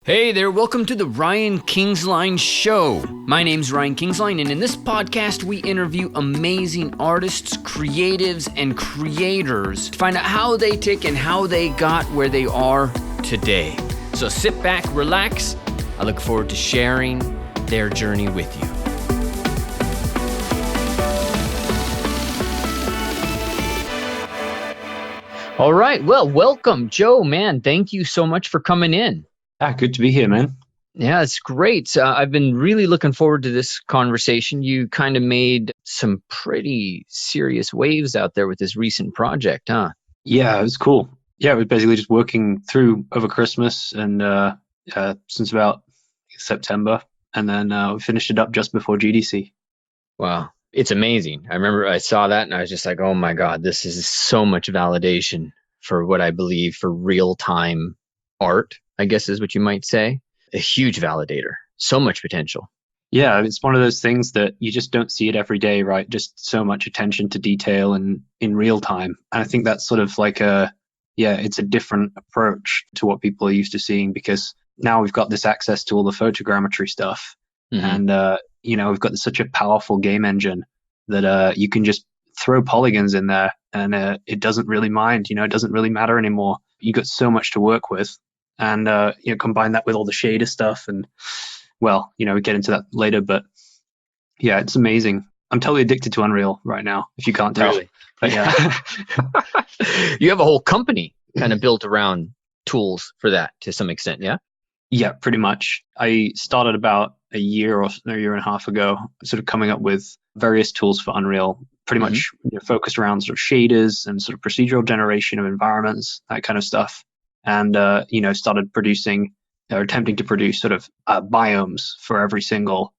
Hey there, welcome to the Ryan Kingsline Show. My name's Ryan Kingsline, and in this podcast, we interview amazing artists, creatives, and creators to find out how they tick and how they got where they are today. So sit back, relax. I look forward to sharing their journey with you. All right, well, welcome, Joe, man. Thank you so much for coming in. Good to be here, man. Yeah, it's great. I've been really looking forward to this conversation. You kind of made some pretty serious waves out there with this recent project, huh? Yeah, it was cool. Yeah, we're basically just working through over Christmas and since about September, and then we finished it up just before GDC. Wow, it's amazing. I remember I saw that and I was just like, oh my God, this is so much validation for what I believe for real-time art, I guess is what you might say. A huge validator. So much potential. Yeah, it's one of those things that you just don't see it every day, right? Just so much attention to detail and in real time. And I think that's sort of like it's a different approach to what people are used to seeing, because now we've got this access to all the photogrammetry stuff. Mm-hmm. And, we've got such a powerful game engine that you can just throw polygons in there and it doesn't really mind, it doesn't really matter anymore. You got so much to work with. And, combine that with all the shader stuff. And, well, we get into that later. But, yeah, it's amazing. I'm totally addicted to Unreal right now, if you can't tell. Really? But, yeah. You have a whole company kind of built around tools for that to some extent, yeah? Yeah, pretty much. I started about a year and a half ago, sort of coming up with various tools for Unreal, pretty much focused around sort of shaders and sort of procedural generation of environments, that kind of stuff. And, started producing or attempting to produce sort of biomes for every single,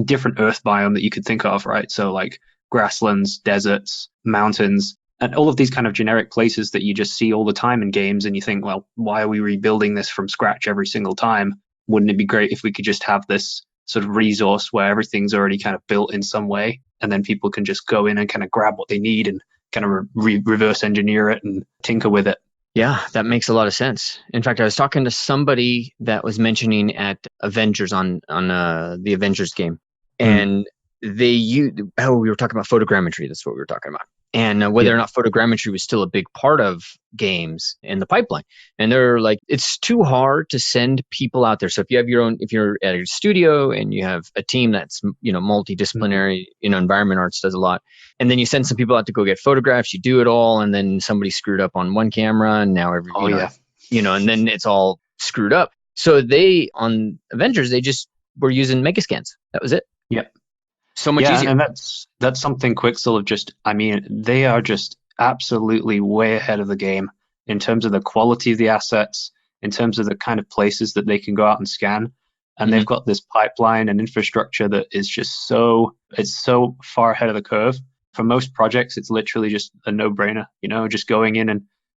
different earth biome that you could think of, right? So like grasslands, deserts, mountains, and all of these kind of generic places that you just see all the time in games. And you think, well, why are we rebuilding this from scratch every single time? Wouldn't it be great if we could just have this sort of resource where everything's already kind of built in some way, and then people can just go in and kind of grab what they need and kind of reverse engineer it and tinker with it. Yeah, that makes a lot of sense. In fact, I was talking to somebody that was mentioning at Avengers on the Avengers game, and we were talking about photogrammetry. That's what we were talking about. And whether or not photogrammetry was still a big part of games in the pipeline. And they're like, it's too hard to send people out there. So if you're at a studio and you have a team that's, multidisciplinary, environment arts does a lot. And then you send some people out to go get photographs, you do it all. And then somebody screwed up on one camera and now and then it's all screwed up. So on Avengers, they just were using Megascans. That was it. Yep. So much easier. And that's something Quixel they are just absolutely way ahead of the game in terms of the quality of the assets, in terms of the kind of places that they can go out and scan. And they've got this pipeline and infrastructure that is just so far ahead of the curve. For most projects, it's literally just a no-brainer, just going in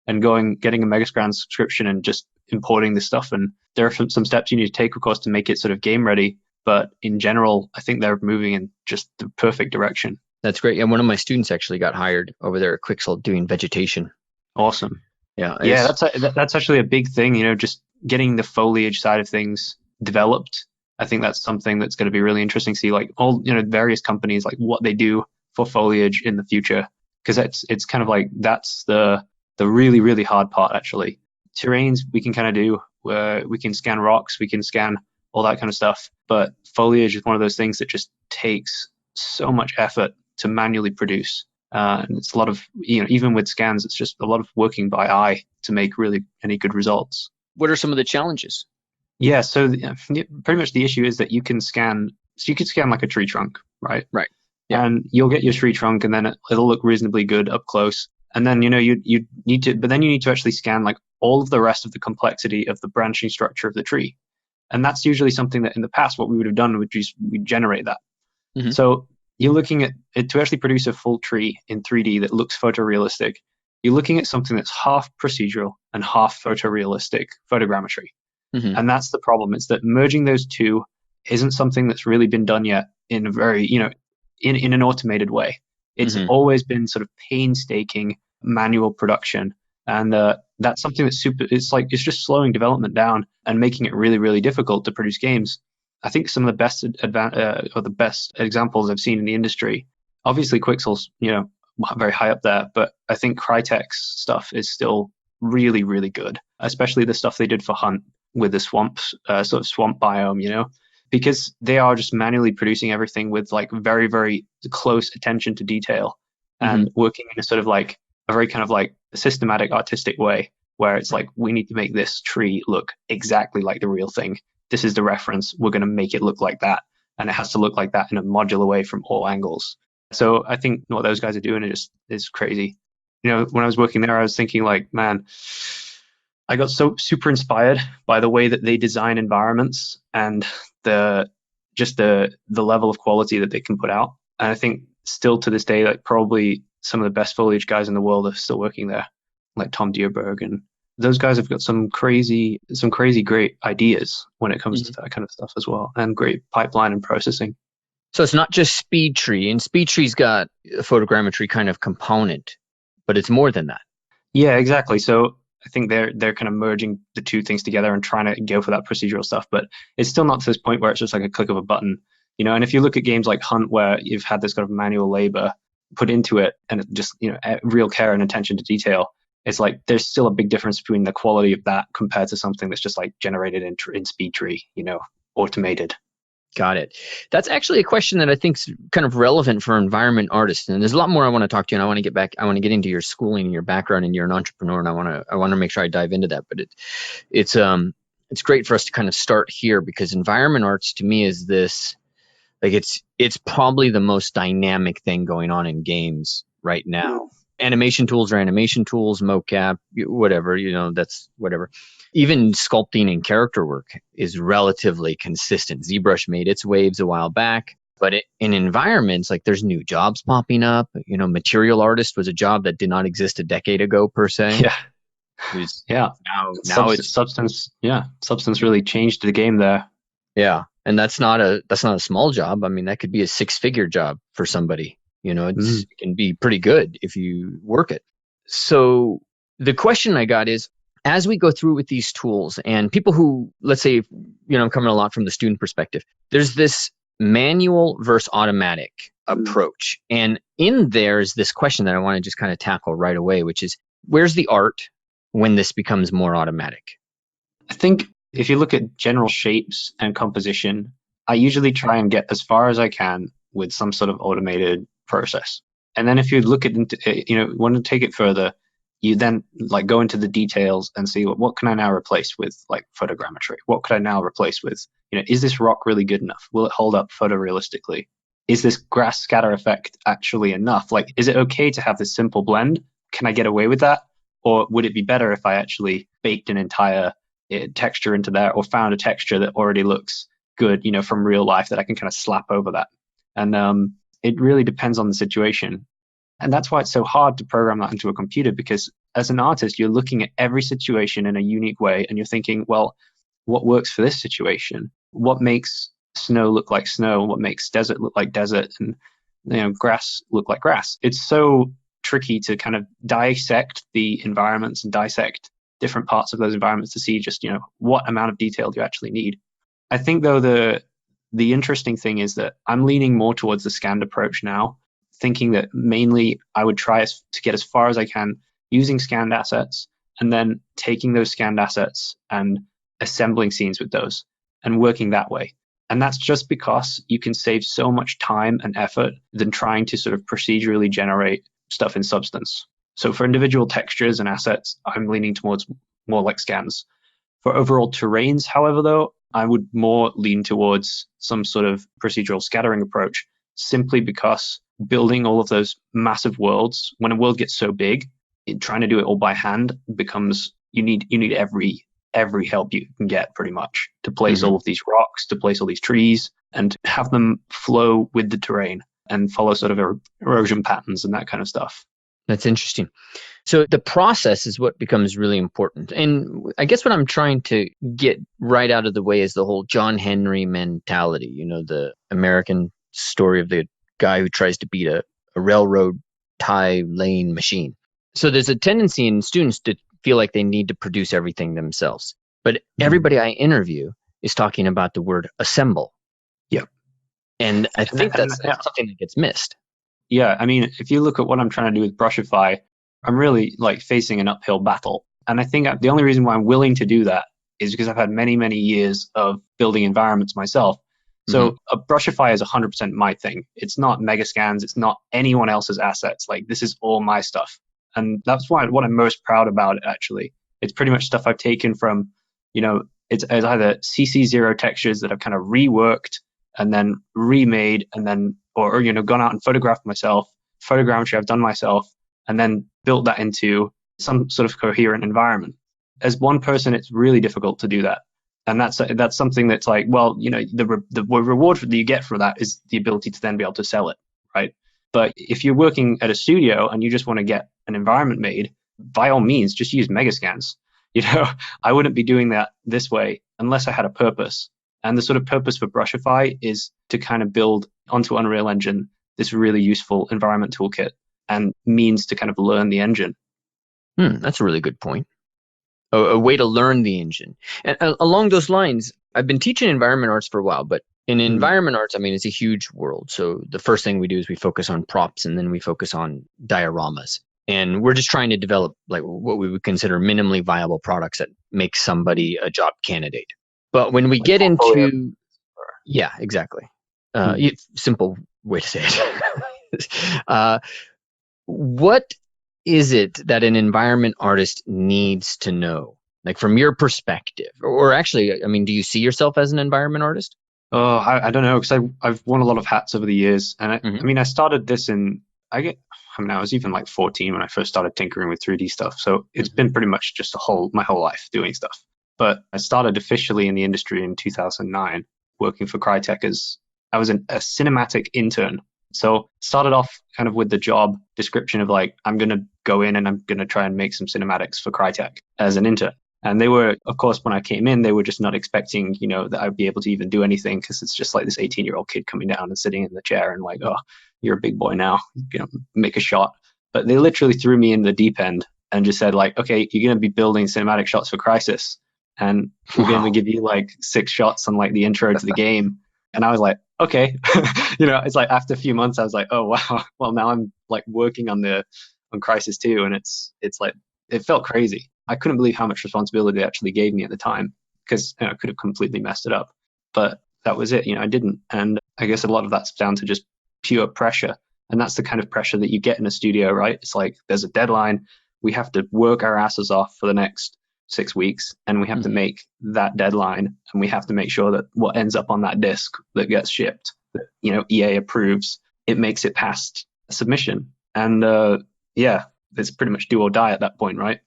and getting a Megascan subscription and just importing this stuff. And there are some steps you need to take, of course, to make it sort of game ready. But in general, I think they're moving in just the perfect direction. That's great. And one of my students actually got hired over there at Quixel doing vegetation. Awesome. Yeah. Yeah, that's actually a big thing, just getting the foliage side of things developed. I think that's something that's going to be really interesting to see, like all, various companies, like what they do for foliage in the future. Because it's kind of like, that's the really, really hard part, actually. Terrains we can kind of do, where we can scan rocks, we can scan all that kind of stuff. But foliage is one of those things that just takes so much effort to manually produce. And it's a lot of, even with scans, it's just a lot of working by eye to make really any good results. What are some of the challenges? Yeah, so pretty much the issue is that you can scan like a tree trunk, right? Right. Yeah. And you'll get your tree trunk and then it'll look reasonably good up close. And then, you need to actually scan like all of the rest of the complexity of the branching structure of the tree. And that's usually something that in the past, what we would have done would just we generate that. Mm-hmm. So you're looking at it to actually produce a full tree in 3D that looks photorealistic. You're looking at something that's half procedural and half photorealistic photogrammetry. Mm-hmm. And that's the problem. It's that merging those two isn't something that's really been done yet in a very, in an automated way. It's always been sort of painstaking manual production And that's something that's it's just slowing development down and making it really, really difficult to produce games. I think some of the or the best examples I've seen in the industry, obviously Quixel's, very high up there, but I think Crytek's stuff is still really, really good, especially the stuff they did for Hunt with the swamps, sort of swamp biome, because they are just manually producing everything with like very, very close attention to detail and working in a sort of like a very kind of like systematic artistic way where it's like, we need to make this tree look exactly like the real thing. This is the reference. We're going to make it look like that. And it has to look like that in a modular way from all angles. So I think what those guys are doing is crazy. When I was working there, I was thinking like, man, I got so super inspired by the way that they design environments and the level of quality that they can put out. And I think still to this day, like probably some of the best foliage guys in the world are still working there, like Tom Dierberg, and those guys have got some crazy great ideas when it comes to that kind of stuff as well, and great pipeline and processing. So it's not just Speed Tree, and Speed Tree's got a photogrammetry kind of component, but it's more than that. Yeah, exactly. So I think they're kind of merging the two things together and trying to go for that procedural stuff, but it's still not to this point where it's just like a click of a button, And if you look at games like Hunt, where you've had this kind of manual labor put into it, and just real care and attention to detail, it's like there's still a big difference between the quality of that compared to something that's just like generated in Speed Tree, automated. Got it. That's actually a question that I think is kind of relevant for environment artists. And there's a lot more I want to talk to you, and I want to get into your schooling and your background, and you're an entrepreneur, and I want to make sure I dive into that. But it's great for us to kind of start here, because environment arts to me is this, like it's probably the most dynamic thing going on in games right now. Animation tools are animation tools, mocap, whatever, that's whatever. Even sculpting and character work is relatively consistent. ZBrush made its waves a while back, but in environments, like there's new jobs popping up. Material artist was a job that did not exist a decade ago per se. Yeah. Now it's substance. Yeah. Substance really changed the game there. Yeah. And that's not a small job. I mean, that could be a 6-figure job for somebody. It can be pretty good if you work it. So the question I got is, as we go through with these tools, and people who, let's say, I'm coming a lot from the student perspective, there's this manual versus automatic approach. And in there is this question that I want to just kind of tackle right away, which is, where's the art when this becomes more automatic? I think if you look at general shapes and composition, I usually try and get as far as I can with some sort of automated process. And then if you look at, want to take it further, you then like go into the details and see what can I now replace with like photogrammetry? What could I now replace with, is this rock really good enough? Will it hold up photorealistically? Is this grass scatter effect actually enough? Like, is it okay to have this simple blend? Can I get away with that? Or would it be better if I actually baked an entire texture into there, or found a texture that already looks good, from real life that I can kind of slap over that? And it really depends on the situation. And that's why it's so hard to program that into a computer, because as an artist, you're looking at every situation in a unique way, and you're thinking, well, what works for this situation? What makes snow look like snow? What makes desert look like desert? And grass look like grass? It's so tricky to kind of dissect the environments and dissect different parts of those environments to see just what amount of detail do you actually need. I think though the interesting thing is that I'm leaning more towards the scanned approach now, thinking that mainly I would try to get as far as I can using scanned assets, and then taking those scanned assets and assembling scenes with those and working that way. And that's just because you can save so much time and effort than trying to sort of procedurally generate stuff in Substance. So for individual textures and assets, I'm leaning towards more like scans. For overall terrains, however, though, I would more lean towards some sort of procedural scattering approach, simply because building all of those massive worlds, when a world gets so big, trying to do it all by hand becomes, you need every help you can get pretty much to place all of these rocks, to place all these trees, and have them flow with the terrain and follow sort of erosion patterns and that kind of stuff. That's interesting. So the process is what becomes really important. And I guess what I'm trying to get right out of the way is the whole John Henry mentality, the American story of the guy who tries to beat a railroad tie lane machine. So there's a tendency in students to feel like they need to produce everything themselves. But everybody I interview is talking about the word assemble. Yeah. And I And, think and, that's something that gets missed. yeah, I mean, if you look at what I'm trying to do with Brushify, I'm really like facing an uphill battle. And I think the only reason why I'm willing to do that is because I've had many, many years of building environments myself. So a Brushify is 100% my thing. It's not Megascans. It's not anyone else's assets. Like this is all my stuff. And that's why what I'm most proud about it, actually. It's pretty much stuff I've taken from, it's either CC0 textures that I've kind of reworked and then remade and then, or gone out and photographed myself, photogrammetry I've done myself, and then built that into some sort of coherent environment. As one person, it's really difficult to do that. And that's something that's like, well, the reward that you get for that is the ability to then be able to sell it, right? But if you're working at a studio and you just want to get an environment made, by all means, just use Megascans. I wouldn't be doing that this way unless I had a purpose. And the sort of purpose for Brushify is to kind of build onto Unreal Engine this really useful environment toolkit and means to kind of learn the engine. That's a really good point. A way to learn the engine. And along those lines, I've been teaching environment arts for a while, but in environment arts, I mean, it's a huge world. So the first thing we do is we focus on props and then we focus on dioramas. And we're just trying to develop like what we would consider minimally viable products that make somebody a job candidate. But when we get into, yeah, exactly. Simple way to say it. What is it that an environment artist needs to know? Like from your perspective, or actually, I mean, do you see yourself as an environment artist? Oh, I don't know, because I've worn a lot of hats over the years. And I mean, I started this I was even like 14 when I first started tinkering with 3D stuff. So it's been pretty much just my whole life doing stuff. But I started officially in the industry in 2009, working for Crytek as I was a cinematic intern. So started off kind of with the job description of like, I'm going to go in and I'm going to try and make some cinematics for Crytek as an intern. And they were, of course, when I came in, they were just not expecting, that I'd be able to even do anything because it's just like this 18-year-old kid coming down and sitting in the chair and like, oh, you're a big boy now, make a shot. But they literally threw me in the deep end and just said like, okay, you're going to be building cinematic shots for Crysis. And we're going to give you like 6 shots on like the intro to the game. And I was like, okay, it's like after a few months, I was like, oh, wow. Well, now I'm like working on Crysis 2. And it's like, it felt crazy. I couldn't believe how much responsibility they actually gave me at the time because I could have completely messed it up. But that was it. I didn't. And I guess a lot of that's down to just pure pressure. And that's the kind of pressure that you get in a studio, right? It's like there's a deadline. We have to work our asses off for the next 6 weeks and we have to make that deadline, and we have to make sure that what ends up on that disc that gets shipped, that EA approves, it makes it past submission. And it's pretty much do or die at that point, right?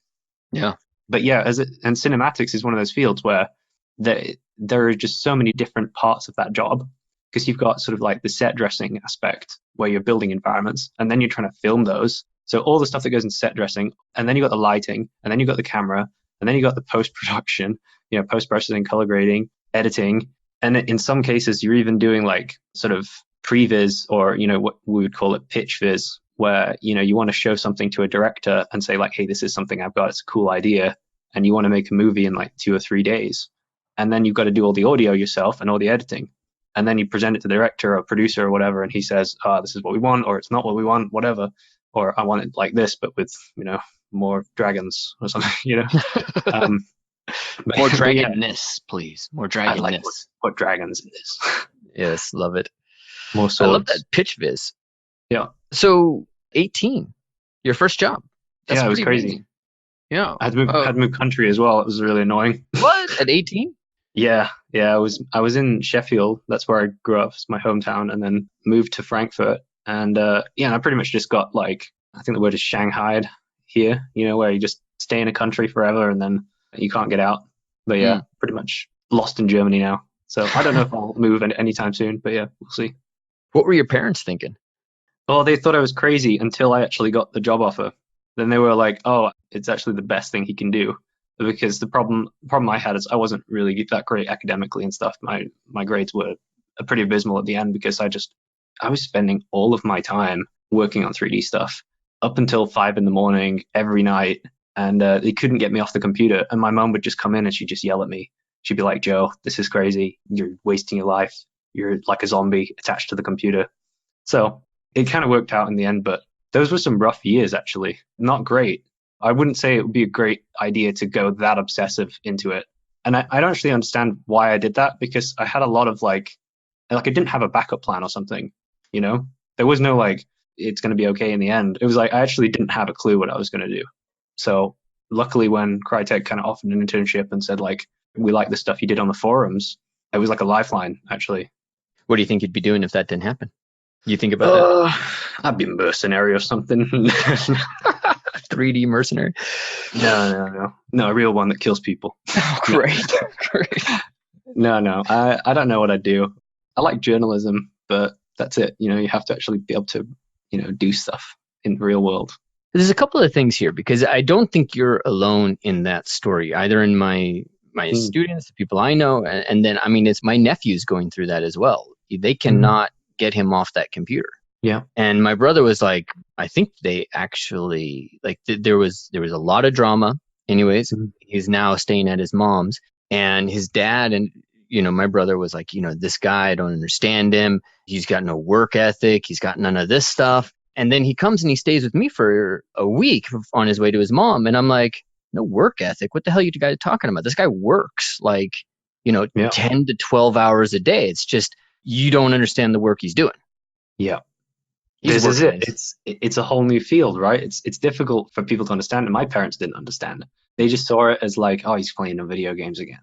Yeah. But yeah, and cinematics is one of those fields where there are just so many different parts of that job, because you've got sort of like the set dressing aspect where you're building environments and then you're trying to film those. So all the stuff that goes in set dressing, and then you got the lighting, and then you got the camera, and then you got the post-production, post-processing, color grading, editing. And in some cases, you're even doing like sort of previs, or, what we would call it pitch viz, where, you want to show something to a director and say like, hey, this is something I've got. It's a cool idea. And you want to make a movie in like 2 or 3 days. And then you've got to do all the audio yourself and all the editing. And then you present it to the director or producer or whatever. And he says, this is what we want, or it's not what we want, whatever. Or I want it like this, but with, more dragons or something, More dragonness, please. More dragonness. I'd like what dragons it is. Yes, love it. More swords. I love that pitch viz. Yeah. So 18, your first job. That's it was crazy. Amazing. Yeah. I had to move country as well. It was really annoying. What? At 18? Yeah. I was in Sheffield. That's where I grew up. It's my hometown. And then moved to Frankfurt. And and I pretty much just got like, I think the word is shanghaied here, where you just stay in a country forever and then you can't get out. But yeah, pretty much lost in Germany now. So I don't know if I'll move anytime soon, but yeah, we'll see. What were your parents thinking? Well, they thought I was crazy until I actually got the job offer. Then they were like, oh, it's actually the best thing he can do. Because the problem I had is I wasn't really that great academically and stuff. My grades were pretty abysmal at the end because I was spending all of my time working on 3D stuff. up until 5 in the morning every night, and they couldn't get me off the computer. And my mom would just come in and she'd just yell at me. She'd be like, Joe, this is crazy. You're wasting your life. You're like a zombie attached to the computer. So it kind of worked out in the end, but those were some rough years, actually. Not great. I wouldn't say it would be a great idea to go that obsessive into it. And I don't actually understand why I did that, because I had a lot of I didn't have a backup plan or something, you know? There was no it's going to be okay in the end. It was like I actually didn't have a clue what I was going to do. So luckily when Crytek kind of offered an internship and said we like the stuff you did on the forums, it was like a lifeline, actually. What do you think you'd be doing if that didn't happen? You think about that? I'd be a mercenary or something. 3D mercenary? No, a real one that kills people. Oh, great. Great. No. I don't know what I'd do. I like journalism, but that's it. You have to actually be able to, do stuff in the real world. There's a couple of things here, because I don't think you're alone in that story, either in my students, the people I know, and then, it's my nephew's going through that as well. They cannot get him off that computer. Yeah. And my brother was like, I think they actually, there was a lot of drama. Anyways, he's now staying at his mom's, and his dad and, my brother was like, this guy, I don't understand him. He's got no work ethic. He's got none of this stuff. And then he comes and he stays with me for a week on his way to his mom. And I'm like, no work ethic? What the hell are you guys talking about? This guy works 10 to 12 hours a day. It's just, you don't understand the work he's doing. Yeah. This is it. It's a whole new field, right? It's difficult for people to understand. And my parents didn't understand. They just saw it as he's playing the video games again.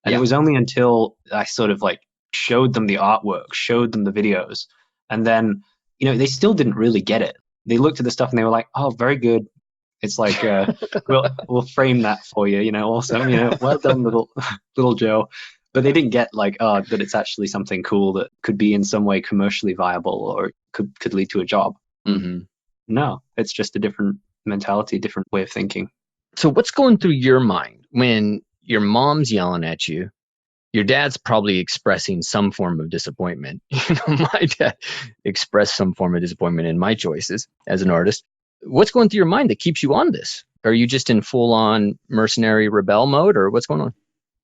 And it was only until I sort of showed them the artwork, showed them the videos. And then, they still didn't really get it. They looked at the stuff and they were like, oh, very good. It's like, we'll frame that for you, awesome, well done, little Joe. But they didn't get that it's actually something cool that could be in some way commercially viable or could lead to a job. Mm-hmm. No, it's just a different mentality, different way of thinking. So what's going through your mind when your mom's yelling at you? Your dad's probably expressing some form of disappointment. My dad expressed some form of disappointment in my choices as an artist. What's going through your mind that keeps you on this? Are you just in full-on mercenary rebel mode, or what's going on?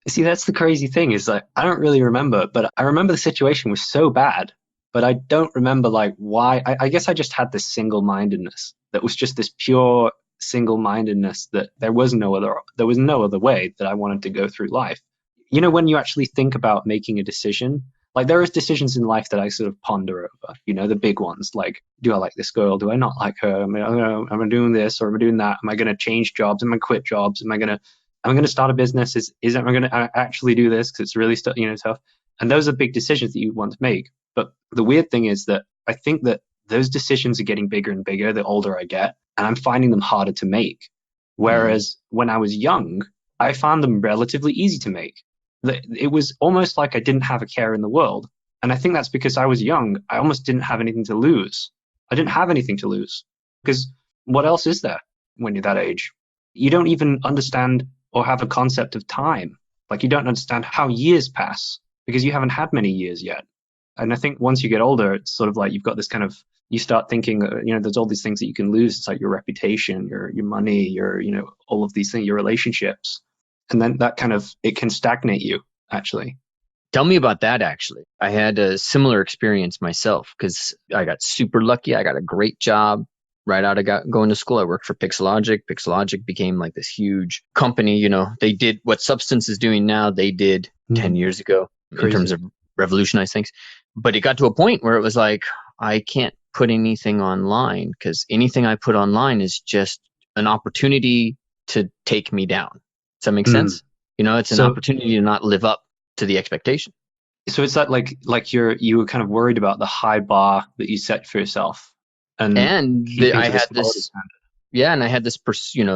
See, that's the crazy thing is I don't really remember, but I remember the situation was so bad, but I don't remember why. I guess I just had this single-mindedness that was just this pure single-mindedness that there was no other way that I wanted to go through life. When you actually think about making a decision, there is decisions in life that I sort of ponder over, the big ones, do I like this girl? Do I not like her? Am I doing this or am I doing that? Am I going to change jobs? Am I quit jobs? Am I going to start a business? Am I going to actually do this? Because it's really tough. And those are big decisions that you want to make. But the weird thing is that I think that those decisions are getting bigger and bigger the older I get, and I'm finding them harder to make. Whereas when I was young, I found them relatively easy to make. It was almost like I didn't have a care in the world. And I think that's because I was young. I almost didn't have anything to lose. I didn't have anything to lose. Because what else is there when you're that age? You don't even understand or have a concept of time. You don't understand how years pass because you haven't had many years yet. And I think once you get older, it's sort of you've got this kind of, you start thinking, there's all these things that you can lose. It's your reputation, your money, your, all of these things, your relationships. And then that it can stagnate you, actually. Tell me about that, actually. I had a similar experience myself because I got super lucky. I got a great job right out of going to school. I worked for Pixelogic. Pixelogic became this huge company. They did what Substance is doing now. They did 10 years ago. Crazy. In terms of revolutionize things. But it got to a point where it was I can't put anything online because anything I put online is just an opportunity to take me down. Does that make sense? It's an opportunity to not live up to the expectation. So it's that you were kind of worried about the high bar that you set for yourself, and I had this, and I had this,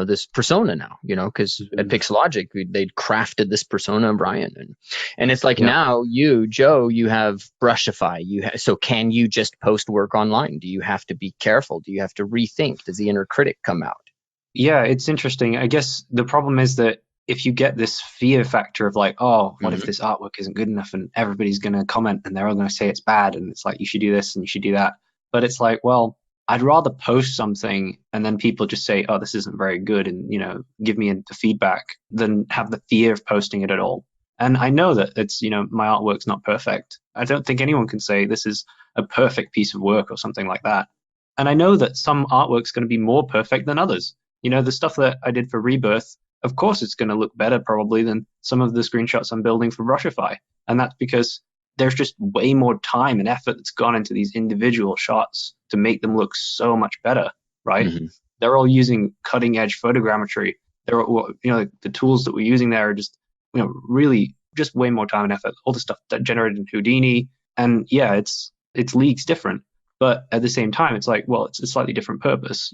this persona now, because at Pixelogic they'd crafted this persona of Brian, and it's now you, Joe, you have Brushify, so can you just post work online? Do you have to be careful? Do you have to rethink? Does the inner critic come out? Yeah, it's interesting. I guess the problem is that if you get this fear factor of what if this artwork isn't good enough and everybody's going to comment and they're all going to say it's bad and it's you should do this and you should do that. But it's well, I'd rather post something and then people just say, oh, this isn't very good, and, give me the feedback, than have the fear of posting it at all. And I know that it's, my artwork's not perfect. I don't think anyone can say this is a perfect piece of work or something like that. And I know that some artwork's going to be more perfect than others. The stuff that I did for Rebirth, of course, it's going to look better probably than some of the screenshots I'm building for Brushify. And that's because there's just way more time and effort that's gone into these individual shots to make them look so much better, right? Mm-hmm. They're all using cutting edge photogrammetry. They're, the tools that we're using there are just, really just way more time and effort. All the stuff that generated in Houdini, and yeah, it's leagues different, but at the same time, it's like, well, it's a slightly different purpose.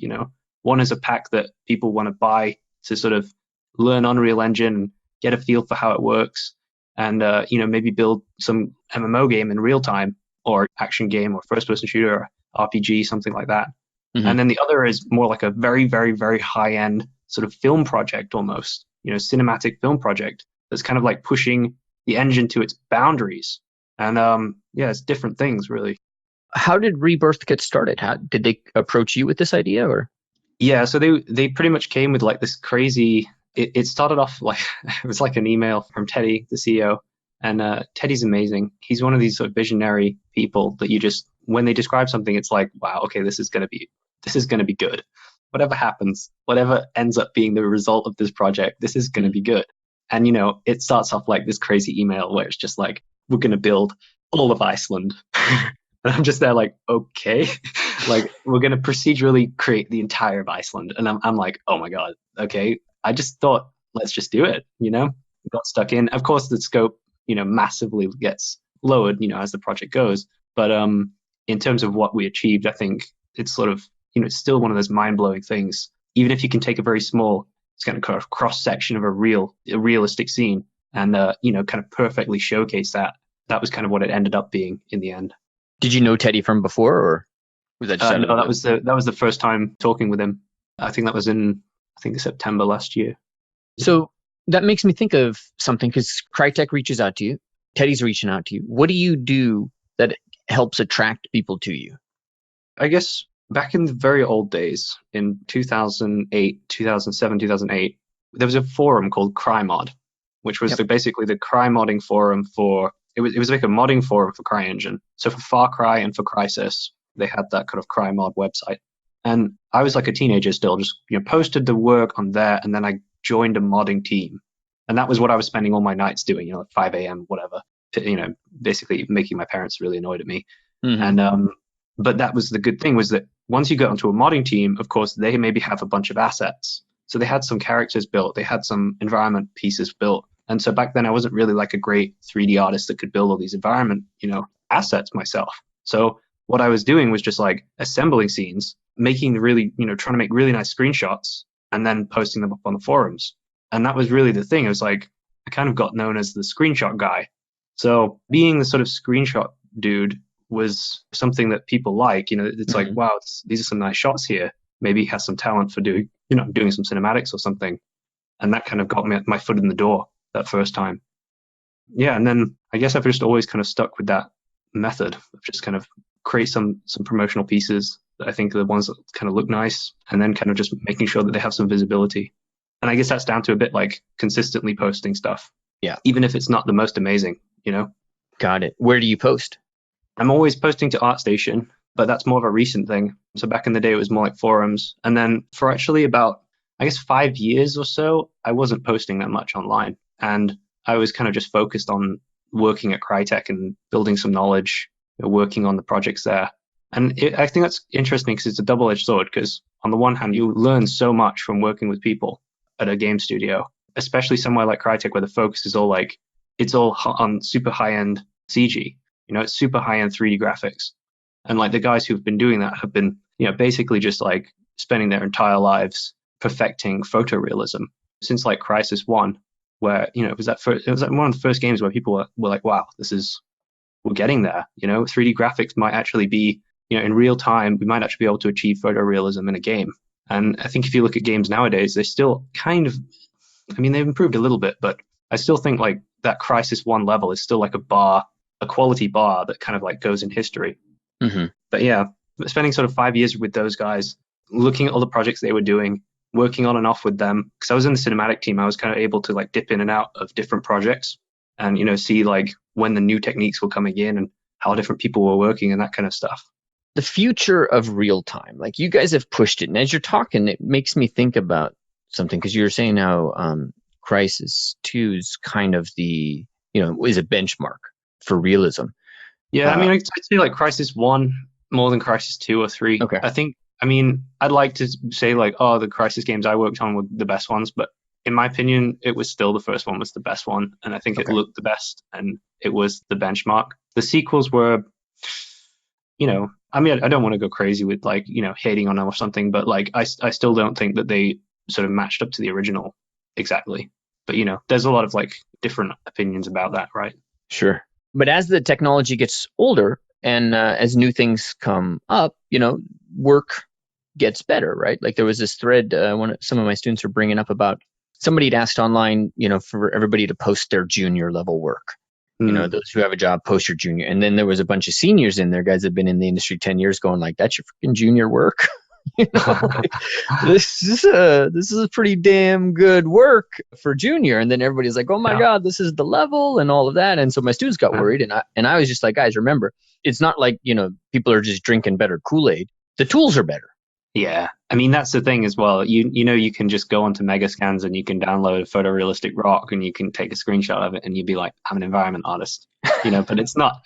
One is a pack that people want to buy to sort of learn Unreal Engine, get a feel for how it works, and maybe build some MMO game in real time, or action game, or first person shooter, or RPG, something like that. Mm-hmm. And then the other is more like a very, very, very high end sort of film project, almost, cinematic film project that's kind of like pushing the engine to its boundaries. And it's different things, really. How did Rebirth get started? How did they approach you with this idea, or? Yeah, so they pretty much came with like this crazy. It started off like it was like an email from Teddy, the CEO, and Teddy's amazing. He's one of these sort of visionary people that you just, when they describe something, it's like, wow, okay, this is gonna be good. Whatever happens, whatever ends up being the result of this project, this is gonna be good. And it starts off like this crazy email where it's just like, we're gonna build all of Iceland. And I'm just there like, okay, like we're going to procedurally create the entire of Iceland. And I'm like, oh my God, okay. I just thought, let's just do it, got stuck in. Of course, the scope, massively gets lowered, as the project goes. But in terms of what we achieved, I think it's sort of, it's still one of those mind blowing things. Even if you can take a very small, it's kind of cross section of a realistic scene and, kind of perfectly showcase that. That was kind of what it ended up being in the end. Did you know Teddy from before, or was that just no? That was the first time talking with him. I think that was in September last year. So that makes me think of something, because Crytek reaches out to you, Teddy's reaching out to you. What do you do that helps attract people to you? I guess back in the very old days, in 2008, 2007, 2008, there was a forum called CryMod, which was basically the cry modding forum for. It was like a modding forum for CryEngine. So for Far Cry and for Crysis, they had that kind of CryMod website. And I was like a teenager still, just posted the work on there, and then I joined a modding team. And that was what I was spending all my nights doing, at 5 a.m., whatever, basically making my parents really annoyed at me. Mm-hmm. And but that was the good thing, was that once you got onto a modding team, of course, they maybe have a bunch of assets. So they had some characters built, they had some environment pieces built. And so back then I wasn't really like a great 3D artist that could build all these environment, assets myself. So what I was doing was just like assembling scenes, making the really, trying to make really nice screenshots and then posting them up on the forums. And that was really the thing. It was like, I kind of got known as the screenshot guy. So being the sort of screenshot dude was something that people like, it's like, wow, these are some nice shots here. Maybe he has some talent for doing some cinematics or something. And that kind of got me my foot in the door that first time. Yeah, and then I guess I've just always kind of stuck with that method of just kind of create some promotional pieces that I think are the ones that kind of look nice, and then kind of just making sure that they have some visibility. And I guess that's down to a bit like consistently posting stuff. Yeah. Even if it's not the most amazing, Got it. Where do you post? I'm always posting to ArtStation, but that's more of a recent thing. So back in the day, it was more like forums. And then for actually about, I guess, 5 years or so, I wasn't posting that much online. And I was kind of just focused on working at Crytek and building some knowledge, working on the projects there. And I think that's interesting because it's a double-edged sword, because on the one hand, you learn so much from working with people at a game studio, especially somewhere like Crytek where the focus is all like, it's all on super high-end CG. It's super high-end 3D graphics. And like the guys who've been doing that have been, basically just like spending their entire lives perfecting photorealism since like Crysis 1. Where it was like one of the first games where people were like, wow, we're getting there. 3D graphics might actually be, in real time, we might actually be able to achieve photorealism in a game. And I think if you look at games nowadays, they still kind of, they've improved a little bit, but I still think like that Crysis 1 level is still like a quality bar that kind of like goes in history. Mm-hmm. But yeah, spending sort of 5 years with those guys, looking at all the projects they were doing, working on and off with them. Because I was in the cinematic team, I was kind of able to like dip in and out of different projects and, see like when the new techniques were coming in and how different people were working and that kind of stuff. The future of real time, like you guys have pushed it. And as you're talking, it makes me think about something, because you were saying how Crisis 2 is kind of is a benchmark for realism. Yeah, I mean, I'd say like Crisis 1 more than Crisis 2 or 3. Okay. I'd like to say like, oh, the Crisis games I worked on were the best ones, but in my opinion, it was still the first one was the best one. And I think it looked the best and it was the benchmark. The sequels were, I don't want to go crazy with like, hating on them or something, but like, I still don't think that they sort of matched up to the original exactly. But, there's a lot of like different opinions about that, right? Sure. But as the technology gets older and as new things come up, work gets better, right? Like there was this thread some of my students were bringing up about somebody had asked online, for everybody to post their junior level work. Those who have a job, post your junior. And then there was a bunch of seniors in there, guys that have been in the industry 10 years going like, that's your freaking junior work. This is a pretty damn good work for junior. And then everybody's like, oh my God, this is the level and all of that. And so my students got worried. And I was just like, guys, remember, it's not like, people are just drinking better Kool-Aid. The tools are better. Yeah. I mean, that's the thing as well. You can just go onto Megascans and you can download a photorealistic rock and you can take a screenshot of it and you'd be like, I'm an environment artist, but it's not,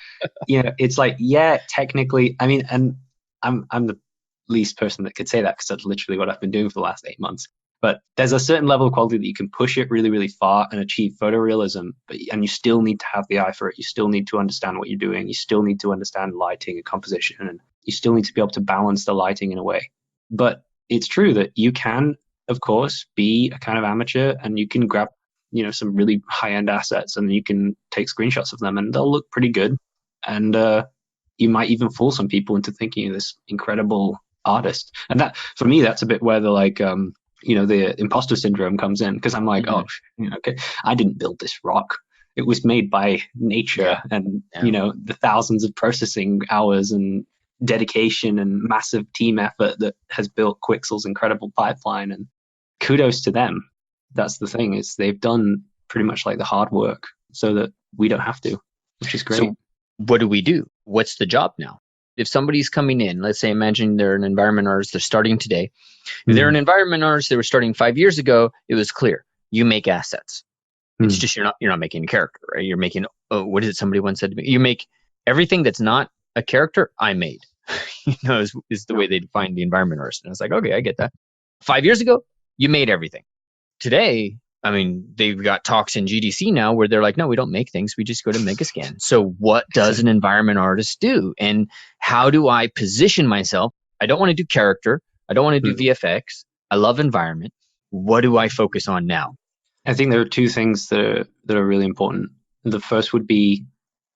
it's like, yeah, technically, I mean, and I'm the least person that could say that because that's literally what I've been doing for the last 8 months. But there's a certain level of quality that you can push it really, really far and achieve photorealism, and you still need to have the eye for it. You still need to understand what you're doing. You still need to understand lighting and composition, and you still need to be able to balance the lighting in a way. But it's true that you can, of course, be a kind of amateur and you can grab, some really high-end assets and you can take screenshots of them and they'll look pretty good. And you might even fool some people into thinking you're this incredible artist. And that, for me, that's a bit where the imposter syndrome comes in, because I'm like, okay, I didn't build this rock. It was made by nature and, the thousands of processing hours and dedication and massive team effort that has built Quixel's incredible pipeline, and kudos to them. That's the thing, is they've done pretty much like the hard work so that we don't have to, which is great. So what do we do? What's the job now? If somebody's coming in, let's say, imagine they're an environment artist, they're starting today. If they're an environment artist, they were starting 5 years ago, it was clear. You make assets. It's just you're not making a character, right? You're making, what is it somebody once said to me? You make everything that's not a character, I made. Is the way they define the environment artist. And I was like, okay, I get that. 5 years ago, you made everything. Today, I mean, they've got talks in GDC now where they're like, no, we don't make things. We just go to Megascan. So what does an environment artist do? And how do I position myself? I don't want to do character. I don't want to do VFX. I love environment. What do I focus on now? I think there are two things that are really important. The first would be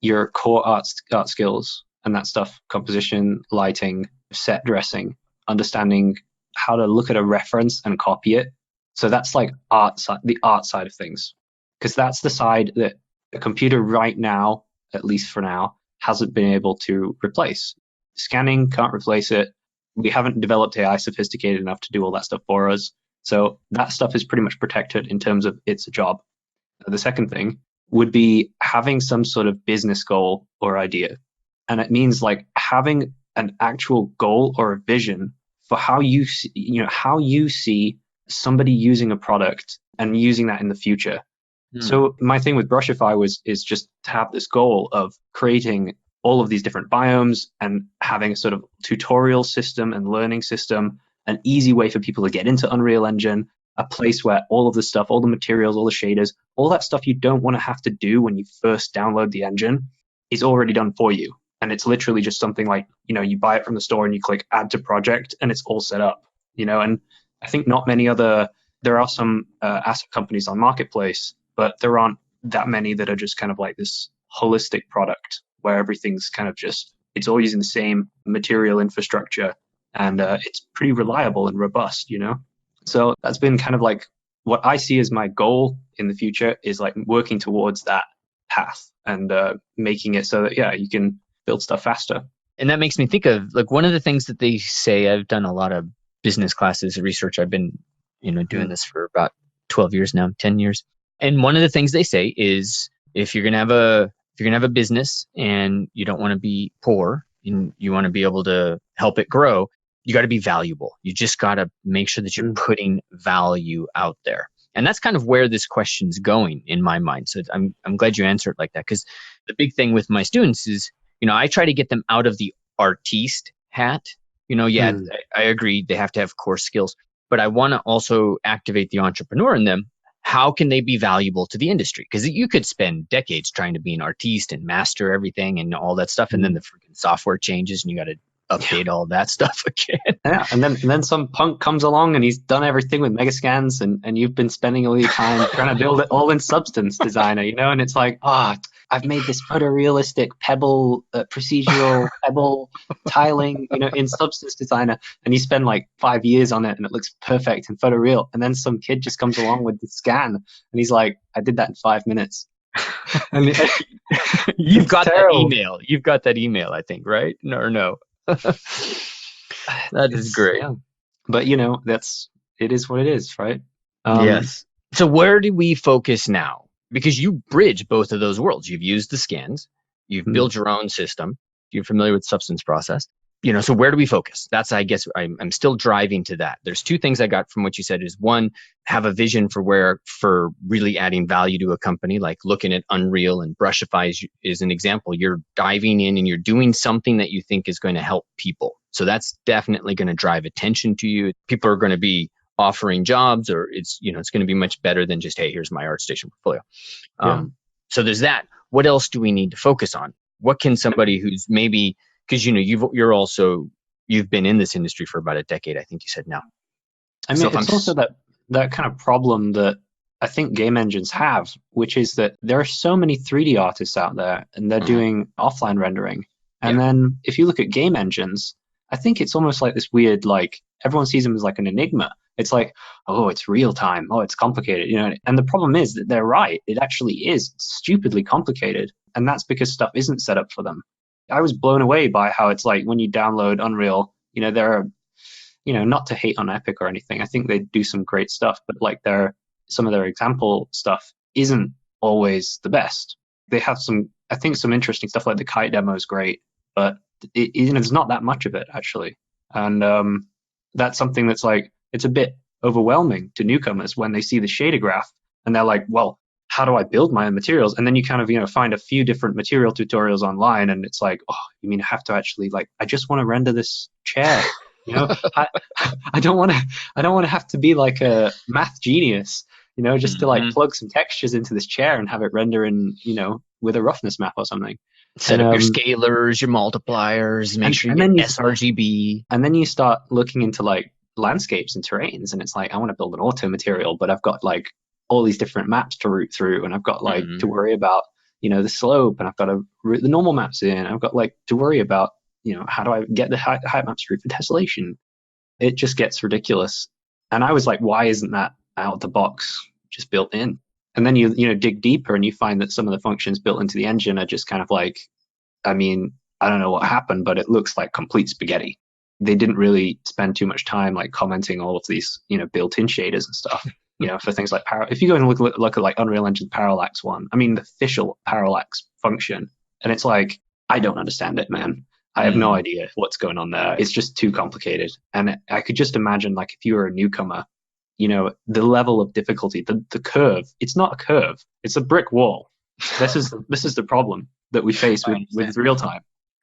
your core art skills. And that stuff, composition, lighting, set dressing, understanding how to look at a reference and copy it. So that's like the art side of things, because that's the side that a computer right now, at least for now, hasn't been able to replace. Scanning can't replace it. We haven't developed AI sophisticated enough to do all that stuff for us. So that stuff is pretty much protected in terms of it's a job. The second thing would be having some sort of business goal or idea. And it means like having an actual goal or a vision for how you see somebody using a product and using that in the future. So my thing with Brushify is just to have this goal of creating all of these different biomes and having a sort of tutorial system and learning system, an easy way for people to get into Unreal Engine, a place where all of the stuff, all the materials, all the shaders, all that stuff you don't want to have to do when you first download the engine is already done for you. And it's literally just something like, you buy it from the store and you click add to project and it's all set up, and I think there are some asset companies on Marketplace, but there aren't that many that are just kind of like this holistic product where everything's kind of it's all using the same material infrastructure and it's pretty reliable and robust, So that's been kind of like what I see as my goal in the future is like working towards that path and making it so that, you can build stuff faster. And that makes me think of like one of the things that they say. I've done a lot of business classes research. I've been, doing this for about 12 years now, 10 years. And one of the things they say is if you're going to have a business and you don't want to be poor and you want to be able to help it grow, you got to be valuable. You just got to make sure that you're putting value out there. And that's kind of where this question's going in my mind. So I'm glad you answered it like that, because the big thing with my students is, I try to get them out of the artiste hat. I agree they have to have core skills, but I want to also activate the entrepreneur in them. How can they be valuable to the industry? Because you could spend decades trying to be an artiste and master everything and all that stuff, and then the freaking software changes and you got to update all that stuff again. Yeah, and then some punk comes along and he's done everything with Megascans, and you've been spending all your time trying to build it all in Substance Designer, and it's like, I've made this photorealistic pebble, procedural pebble tiling, in Substance Designer, and you spend like 5 years on it and it looks perfect in photoreal, and then some kid just comes along with the scan and he's like, I did that in 5 minutes. And You've got that email. You've got that email, I think, right? No. That is great. Yeah. But it is what it is, right? Yes. So where do we focus now? Because you bridge both of those worlds. You've used the scans, you've built your own system, you're familiar with substance process. So where do we focus? That's, I guess, I'm still driving to that. There's two things I got from what you said is, one, have a vision for really adding value to a company, like looking at Unreal and Brushify is an example. You're diving in and you're doing something that you think is going to help people. So that's definitely going to drive attention to you. People are going to be offering jobs, or it's going to be much better than just, hey, here's my ArtStation portfolio. So there's that. What else do we need to focus on? What can somebody who's maybe, because you've been in this industry for about a decade, I think you said now. I mean, it's also that kind of problem that I think game engines have, which is that there are so many 3D artists out there and they're doing offline rendering. And then if you look at game engines, I think it's almost like this weird, like everyone sees them as like an enigma. It's like, oh, it's real time. Oh, it's complicated. And the problem is that they're right. It actually is stupidly complicated. And that's because stuff isn't set up for them. I was blown away by how it's like when you download Unreal, there are, not to hate on Epic or anything. I think they do some great stuff, but like some of their example stuff isn't always the best. They have some interesting stuff, like the kite demo is great, but there's not that much of it actually. And that's something that's like, it's a bit overwhelming to newcomers when they see the shader graph and they're like, well, how do I build my own materials? And then you kind of, find a few different material tutorials online, and it's like, oh, you mean I have to actually, like, I just want to render this chair, I don't want to have to be like a math genius, just to like plug some textures into this chair and have it render in, with a roughness map or something. Set up your scalars, your multipliers, make sure you get sRGB. And then you start looking into like landscapes and terrains, and it's like, I want to build an auto material, but I've got like all these different maps to route through, and I've got like to worry about, the slope, and I've got to route the normal maps in. I've got like to worry about, how do I get the height maps through for tessellation? It just gets ridiculous. And I was like, why isn't that out of the box just built in? And then you dig deeper and you find that some of the functions built into the engine are just kind of like, I mean, I don't know what happened, but it looks like complete spaghetti. They didn't really spend too much time like commenting all of these, built-in shaders and stuff. For things like if you go and look at like Unreal Engine Parallax one, I mean the official Parallax function, and it's like, I don't understand it, man. I have no idea what's going on there. It's just too complicated. And I could just imagine, like, if you were a newcomer, the level of difficulty, the curve. It's not a curve. It's a brick wall. This is the problem that we face with real time.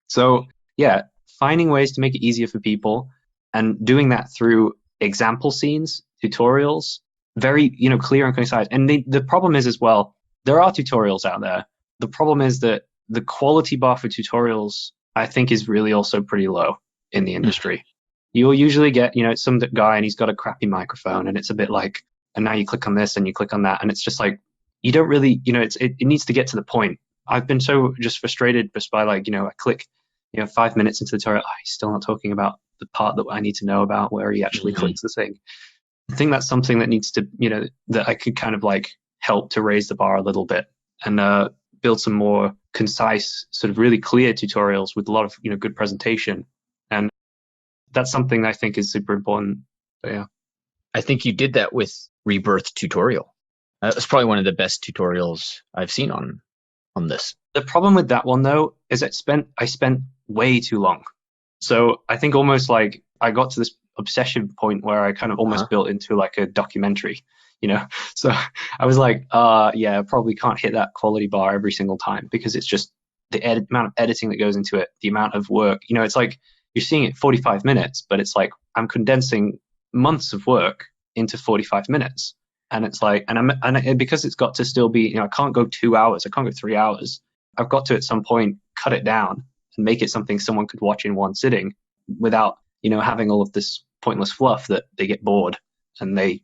So yeah, finding ways to make it easier for people and doing that through example scenes, tutorials, very, clear and concise. And the problem is as well, there are tutorials out there. The problem is that the quality bar for tutorials, I think, is really also pretty low in the industry. You'll usually get, some guy and he's got a crappy microphone, and it's a bit like, and now you click on this and you click on that, and it's just like, you don't really, it needs to get to the point. I've been so just frustrated just by like, I click, 5 minutes into the tutorial, he's still not talking about the part that I need to know about, where he actually clicks the thing. I think that's something that needs to, that I could kind of like help to raise the bar a little bit. And build some more concise, sort of really clear tutorials with a lot of, good presentation. And that's something I think is super important. But yeah. I think you did that with Rebirth tutorial. That was probably one of the best tutorials I've seen on this. The problem with that one though is I spent way too long. So I think almost like I got to this obsession point where I kind of almost built into like a documentary, So I was like, yeah, I probably can't hit that quality bar every single time, because it's just the amount of editing that goes into it, the amount of work. It's like you're seeing it 45 minutes, but it's like I'm condensing months of work into 45 minutes. And it's like, because it's got to still be, I can't go 2 hours, I can't go 3 hours. I've got to at some point cut it down and make it something someone could watch in one sitting without, having all of this pointless fluff that they get bored and they,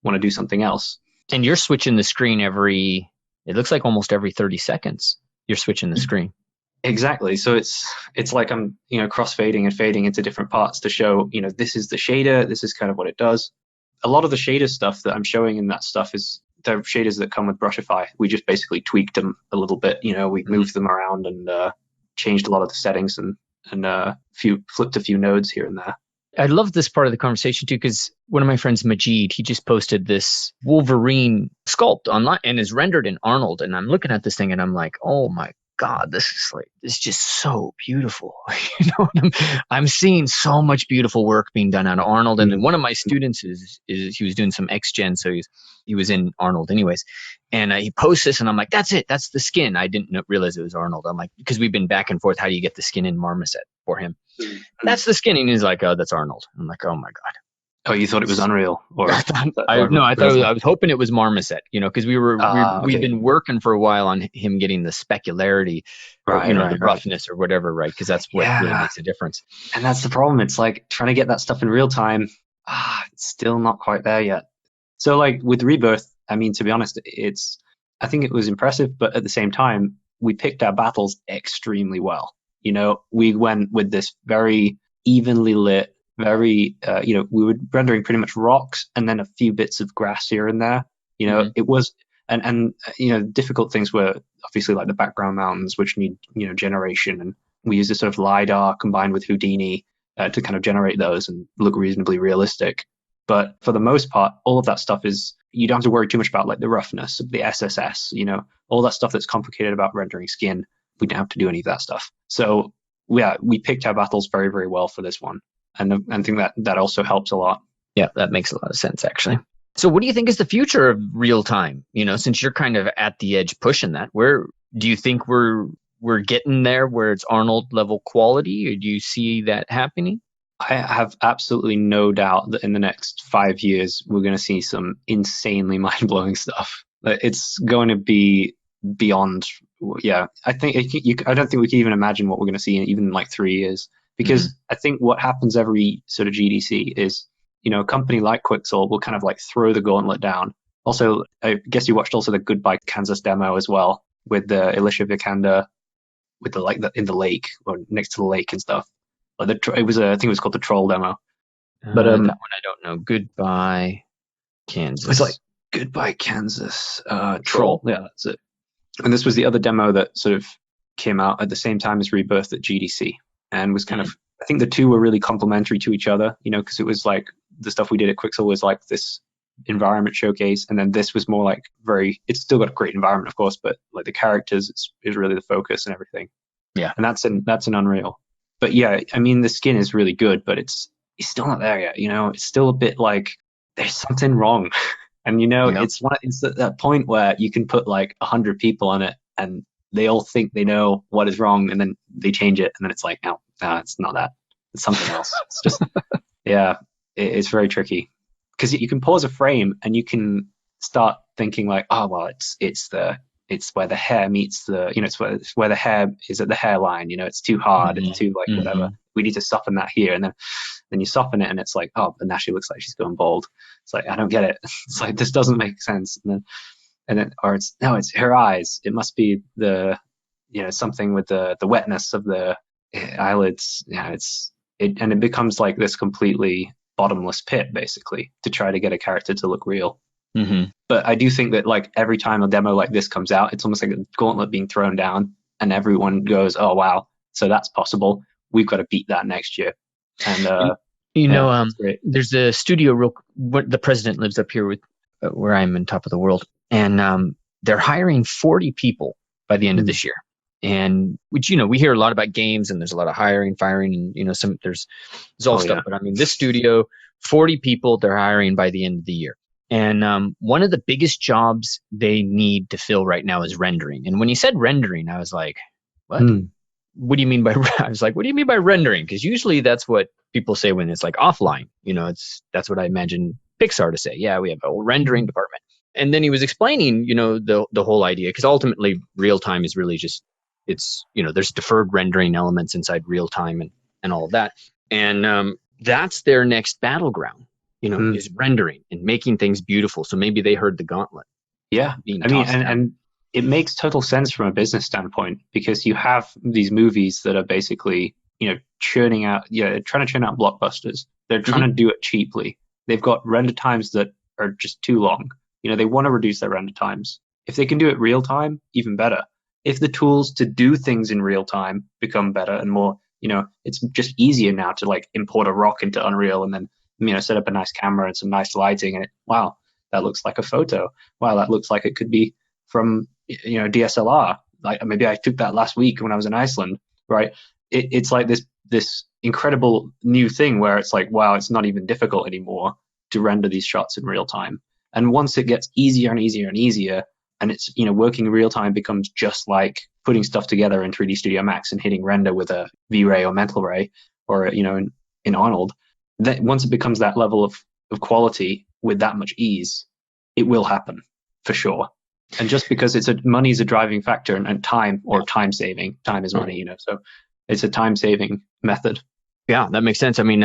want to do something else. And you're switching the screen it looks like almost every 30 seconds, you're switching the screen. Exactly. So it's like I'm, crossfading and fading into different parts to show, this is the shader, this is kind of what it does. A lot of the shader stuff that I'm showing in that stuff is the shaders that come with Brushify. We just basically tweaked them a little bit. We moved them around and changed a lot of the settings and flipped a few nodes here and there. I love this part of the conversation too, because one of my friends, Majid, he just posted this Wolverine sculpt online and is rendered in Arnold. And I'm looking at this thing and I'm like, oh my God, this is just so beautiful. I'm seeing so much beautiful work being done out of Arnold. And then one of my students is he was doing some X-Gen, so he was in Arnold anyways. And he posts this and I'm like, that's it. That's the skin. I didn't realize it was Arnold. I'm like, because we've been back and forth. How do you get the skin in Marmoset for him? That's the skin. And he's like, oh, that's Arnold. I'm like, oh my God. Oh, you thought it was Unreal? Or I was hoping it was Marmoset, because we've been working for a while on him getting the specularity, or the roughness or whatever, right? Because that's what really makes a difference. And that's the problem. It's like trying to get that stuff in real time. It's still not quite there yet. So like with Rebirth, I mean, to be honest, I think it was impressive, but at the same time, we picked our battles extremely well. We went with this very evenly lit, very, we were rendering pretty much rocks and then a few bits of grass here and there. It was, and difficult things were obviously like the background mountains, which need, generation. And we used a sort of LiDAR combined with Houdini to kind of generate those and look reasonably realistic. But for the most part, all of that stuff you don't have to worry too much about like the roughness of the SSS, all that stuff that's complicated about rendering skin. We didn't have to do any of that stuff. So yeah, we picked our battles very, very well for this one. And I think that also helps a lot. Yeah, that makes a lot of sense, actually. So what do you think is the future of real time? Since you're kind of at the edge pushing that, where do you think we're getting there where it's Arnold level quality, or do you see that happening? I have absolutely no doubt that in the next 5 years, we're going to see some insanely mind-blowing stuff. It's going to be beyond, yeah. I don't think we can even imagine what we're going to see in even like 3 years. Because I think what happens every sort of GDC is, a company like Quixel will kind of like throw the gauntlet down. Also, I guess you watched also the Goodbye Kansas demo as well with the Alicia Vikander with in the lake or next to the lake and stuff. I think it was called the Troll demo. But that one I don't know. Goodbye Kansas. It's like Goodbye Kansas Troll. Yeah, that's it. And this was the other demo that sort of came out at the same time as Rebirth at GDC. And was kind of, I think the two were really complementary to each other, because it was like the stuff we did at Quixel was like this environment showcase. And then this was more like it's still got a great environment, of course, but like the characters is really the focus and everything. Yeah. And that's an Unreal. But yeah, I mean, the skin is really good, but it's still not there yet. It's still a bit like there's something wrong. And, it's at that point where you can put like 100 people on it and they all think they know what is wrong, and then they change it, and then it's like, no, it's not that. It's something else. It's just, yeah, it's very tricky because you can pause a frame and you can start thinking like, oh well, it's where the hair meets the, it's where the hair is at the hairline. It's too hard. It's too like whatever. We need to soften that here, and then you soften it, and it's like, oh, but now she looks like she's going bald. It's like I don't get it. It's like this doesn't make sense. And then, or it's her eyes. It must be the, something with the wetness of the eyelids. Yeah, and it becomes like this completely bottomless pit basically to try to get a character to look real. Hmm. But I do think that like every time a demo like this comes out, it's almost like a gauntlet being thrown down, and everyone goes, "Oh wow, so that's possible. We've got to beat that next year." And You, you yeah, know, it's great. there's a studio the president lives up here with where I'm in top of the world, and they're hiring 40 people by the end of Mm. this year. And which, you know, we hear a lot about games and there's a lot of hiring, firing, and, you know, there's all Oh stuff. yeah. But I mean, this studio, 40 people they're hiring by the end of the year. And one of the biggest jobs they need to fill right now is rendering. And when he said rendering, I was like, what? Mm. What do you mean by I was like, what do you mean by rendering? Because usually that's what people say when it's like offline. You know, that's what I imagine Pixar to say. Yeah, we have a whole rendering department. And then he was explaining, you know, the whole idea because ultimately real time is really just it's you know there's deferred rendering elements inside real time and all of that. And that's their next battleground. You know, Mm. is rendering and making things beautiful. So maybe they heard the gauntlet Yeah, being I mean, tossed down. and it makes total sense from a business standpoint because you have these movies that are basically, churning out, trying to churn out blockbusters. They're trying Hmm. to do it cheaply. They've got render times that are just too long. They want to reduce their render times. If they can do it real time, even better. If the tools to do things in real time become better and more, it's just easier now to like import a rock into Unreal and then, set up a nice camera and some nice lighting and wow, that looks like a photo. Wow, that looks like it could be from DSLR. Like maybe I took that last week when I was in Iceland, right? It's like this incredible new thing where it's like, wow, it's not even difficult anymore to render these shots in real time. And once it gets easier and easier and easier, and it's working in real time becomes just like putting stuff together in 3D Studio Max and hitting render with a V-Ray or Mental Ray, or in Arnold. That once it becomes that level of quality with that much ease, it will happen for sure. And just because money is a driving factor and time or time saving, time is money, so it's a time saving method. Yeah, that makes sense. I mean,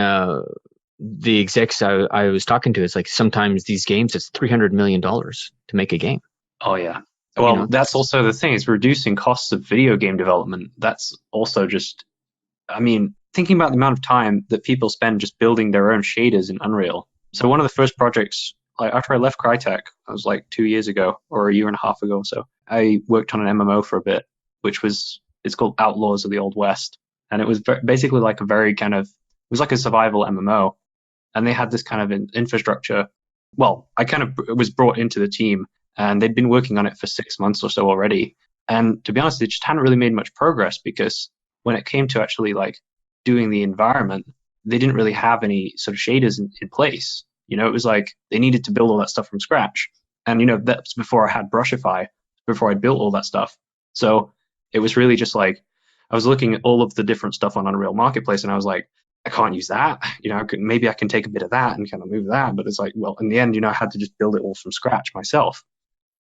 the execs I was talking to, it's like sometimes these games, it's $300 million to make a game. Oh yeah. You Well, know, that's also the thing is reducing costs of video game development. That's also just, I mean, thinking about the amount of time that people spend just building their own shaders in Unreal. So one of the first projects, like after I left Crytek, I was like 2 years ago or a year and a half ago. So I worked on an MMO for a bit, it's called Outlaws of the Old West. And it was basically like a very kind of, it was like a survival MMO. And they had this kind of infrastructure. Well, I kind of was brought into the team and they'd been working on it for 6 months or so already. And to be honest, they just hadn't really made much progress because when it came to actually like doing the environment, they didn't really have any sort of shaders in place. It was like they needed to build all that stuff from scratch. And, that's before I had Brushify, before I built all that stuff. So it was really just like, I was looking at all of the different stuff on Unreal Marketplace and I was like, I can't use that. Maybe I can take a bit of that and kind of move that. But it's like, well, in the end, I had to just build it all from scratch myself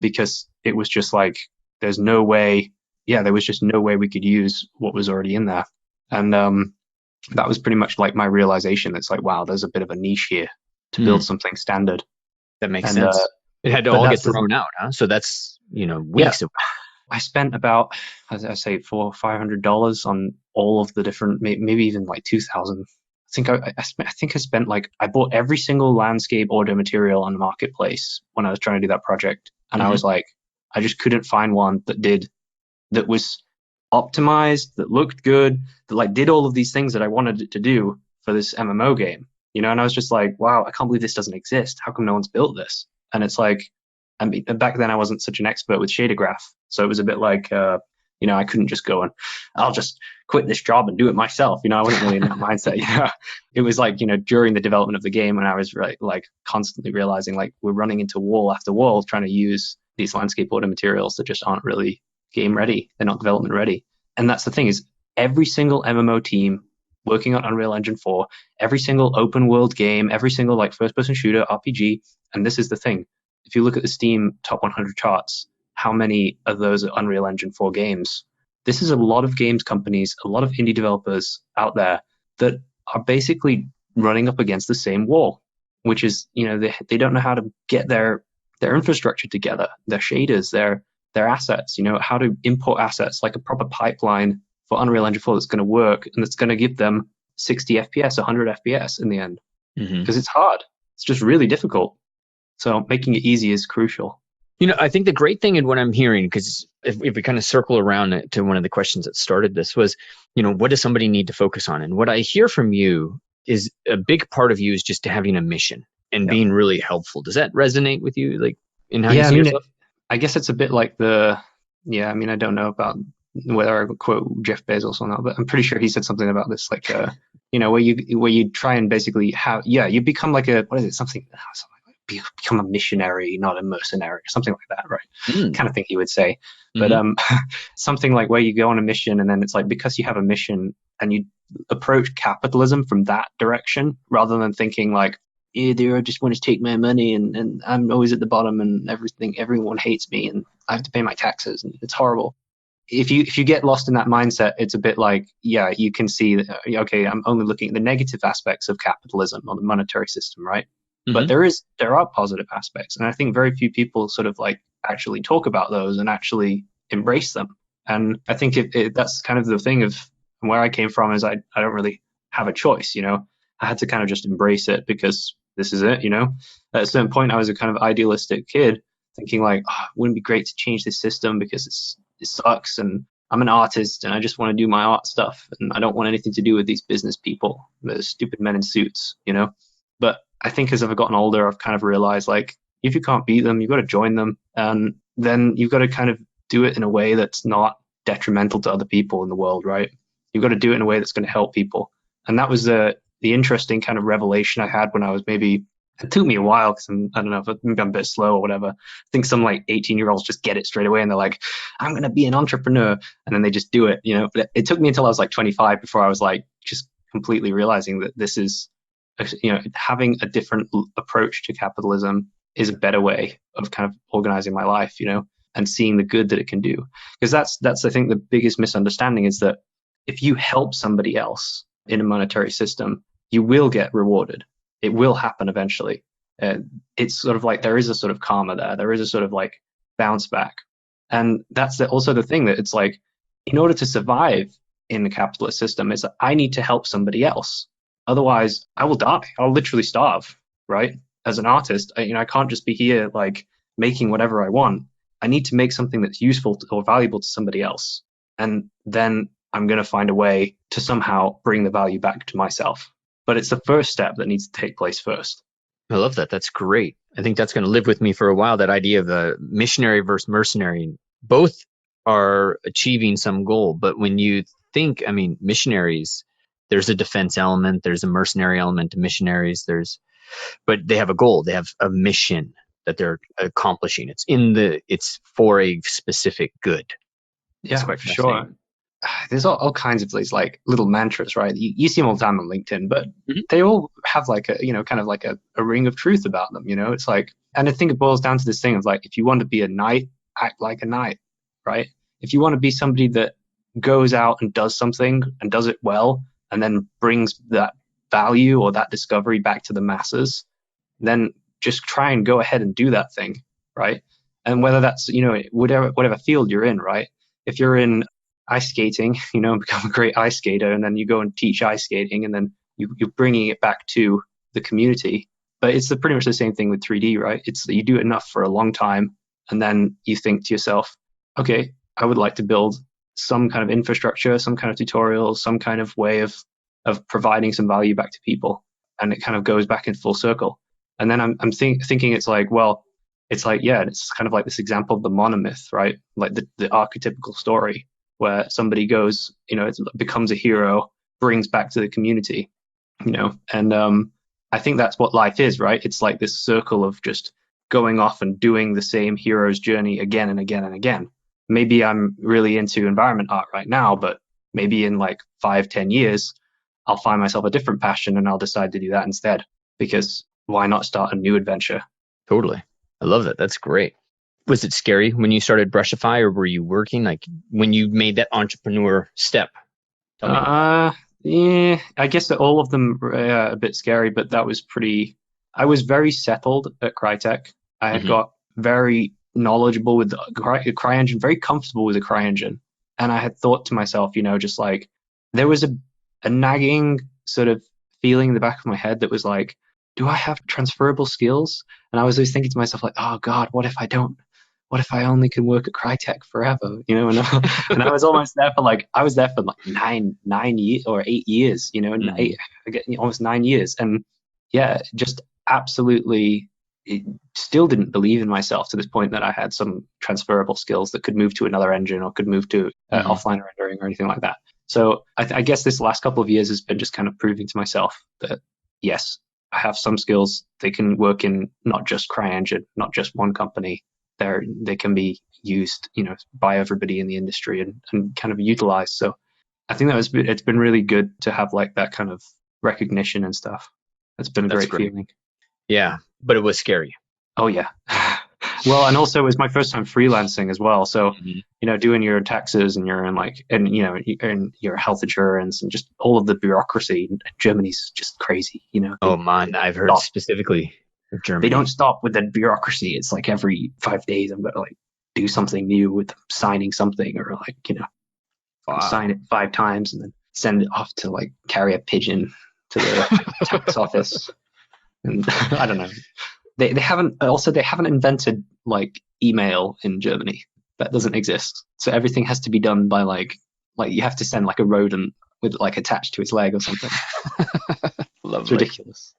because it was just like, there was just no way we could use what was already in there. And that was pretty much like my realization. It's like, wow, there's a bit of a niche here to build something standard. that makes And sense. It had to but all get that's thrown out, huh? So that's, yeah. weeks of, I spent about, as I say, $400-500 on all of the different, maybe even like 2,000. I think I spent like, I bought every single landscape order material on the marketplace when I was trying to do that project. And I was like, I just couldn't find one that was optimized, that looked good, that like did all of these things that I wanted it to do for this MMO game. And I was just like, wow, I can't believe this doesn't exist. How come no one's built this? And it's like, I mean, back then I wasn't such an expert with shader graph. So it was a bit like, I couldn't just go and I'll just quit this job and do it myself. I wasn't really in that mindset. It was like, during the development of the game when I was like constantly realizing like we're running into wall after wall trying to use these landscape order materials that just aren't really game ready. They're not development ready. And that's the thing is every single MMO team working on Unreal Engine 4, every single open world game, every single like first person shooter RPG. And this is the thing. If you look at the Steam top 100 charts, how many of those are Unreal Engine 4 games? This is a lot of games companies, a lot of indie developers out there that are basically running up against the same wall, which is, they don't know how to get their infrastructure together, their shaders, their assets, how to import assets like a proper pipeline for Unreal Engine 4 that's going to work and that's going to give them 60 FPS, 100 FPS in the end. Because it's hard. It's just really difficult. So making it easy is crucial. I think the great thing in what I'm hearing, because if we kind of circle around it to one of the questions that started this was, what does somebody need to focus on? And what I hear from you is a big part of you is just having a mission and Yeah. being really helpful. Does that resonate with you, like in how you Yeah, I see mean, yourself? I guess it's a bit like yeah, I mean, I don't know about whether I would quote Jeff Bezos or not, but I'm pretty sure he said something about this, like, where you try and basically you become like what is it, something like become a missionary, not a mercenary, something like that, right? Mm. Kind of thing he would say. But Mm-hmm. something like where you go on a mission, and then it's like, because you have a mission and you approach capitalism from that direction, rather than thinking like, either I just want to take my money and I'm always at the bottom and everyone hates me and I have to pay my taxes and it's horrible. If you get lost in that mindset, it's a bit like, yeah, you can see that, okay, I'm only looking at the negative aspects of capitalism or the monetary system, right? But Mm-hmm. there are positive aspects, and I think very few people sort of like actually talk about those and actually embrace them. And I think that's kind of the thing of where I came from, is I don't really have a choice, I had to kind of just embrace it because this is it. At a certain point, I was a kind of idealistic kid thinking like, oh, wouldn't it be great to change this system because it sucks, and I'm an artist and I just want to do my art stuff and I don't want anything to do with these business people, the stupid men in suits. But I think as I've gotten older, I've kind of realized like, if you can't beat them, you've got to join them, and then you've got to kind of do it in a way that's not detrimental to other people in the world, right? You've got to do it in a way that's going to help people. And that was the interesting kind of revelation I had when I was maybe, it took me a while because I don't know, maybe I'm a bit slow or whatever. I think some like 18-year-olds just get it straight away and they're like, I'm going to be an entrepreneur. And then they just do it. But it took me until I was like 25 before I was like, just completely realizing that this is, having a different approach to capitalism is a better way of kind of organizing my life, and seeing the good that it can do. Because that's, I think, the biggest misunderstanding is that if you help somebody else in a monetary system, you will get rewarded. It will happen eventually. It's sort of like there is a sort of karma there. There is a sort of like bounce back. And that's also the thing, that it's like, in order to survive in the capitalist system, is that I need to help somebody else. Otherwise, I will die. I'll literally starve, right? As an artist, I can't just be here like making whatever I want. I need to make something that's useful or valuable to somebody else. And then I'm going to find a way to somehow bring the value back to myself. But it's the first step that needs to take place first. I love that. That's great. I think that's going to live with me for a while. That idea of a missionary versus mercenary, both are achieving some goal. But when you think, I mean, missionaries, there's a defense element, there's a mercenary element to missionaries. But they have a goal. They have a mission that they're accomplishing. It's for a specific good. It's Yeah, quite for sure. fascinating. There's all kinds of these like little mantras, right? You see them all the time on LinkedIn, but Mhm. they all have like kind of like a ring of truth about them. It's like, and I think it boils down to this thing of like, if you want to be a knight, act like a knight, right? If you want to be somebody that goes out and does something and does it well, and then brings that value or that discovery back to the masses, then just try and go ahead and do that thing, right? And whether that's, whatever field you're in, right? If you're in ice skating, become a great ice skater, and then you go and teach ice skating, and then you're bringing it back to the community. But it's pretty much the same thing with 3D, right? It's that you do it enough for a long time, and then you think to yourself, okay, I would like to build some kind of infrastructure, some kind of tutorial, some kind of way of providing some value back to people, and it kind of goes back in full circle. And then I'm thinking it's like, well, it's like, yeah, it's kind of like this example of the monomyth, right? Like the archetypical story where somebody goes, it becomes a hero, brings back to the community, and I think that's what life is, right? It's like this circle of just going off and doing the same hero's journey again and again and again. Maybe I'm really into environment art right now, but maybe in like 5-10 years, I'll find myself a different passion and I'll decide to do that instead, because why not start a new adventure? Totally. I love that. That's great. Was it scary when you started Brushify, or were you working, like when you made that entrepreneur step? Tell me. Yeah, I guess that all of them were a bit scary, but that was I was very settled at Crytek. I had Hmm. got very knowledgeable with the CryEngine, very comfortable with the CryEngine. And I had thought to myself, just like, there was a nagging sort of feeling in the back of my head that was like, do I have transferable skills? And I was always thinking to myself, like, oh God, what if I don't? What if I only can work at Crytek forever? And I was almost there for like, I was there for like 9 years or 8 years, and Mm. almost 9 years. And yeah, just absolutely still didn't believe in myself to this point that I had some transferable skills that could move to another engine or could move to Hmm. offline rendering or anything like that. So I guess this last couple of years has been just kind of proving to myself that yes, I have some skills. They can work in not just CryEngine, not just one company. They can be used, by everybody in the industry and kind of utilized. So I think it's been really good to have like that kind of recognition and stuff. It's been a That's great great. feeling. Yeah, but it was scary. Oh yeah. Well, and also it was my first time freelancing as well. So, Mhm. doing your taxes and your and your health insurance and just all of the bureaucracy. Germany's just crazy. Oh man, I've heard Stop. specifically of They don't Germany. stop with the bureaucracy. It's like every 5 days I'm gonna like do something new with signing something or like sign Wow. it 5 times and then send it off to like carry a pigeon to the tax office. And I don't know. They haven't invented like email in Germany. That doesn't exist. So everything has to be done by like you have to send like a rodent with like attached to its leg or something. It's Lovely. ridiculous.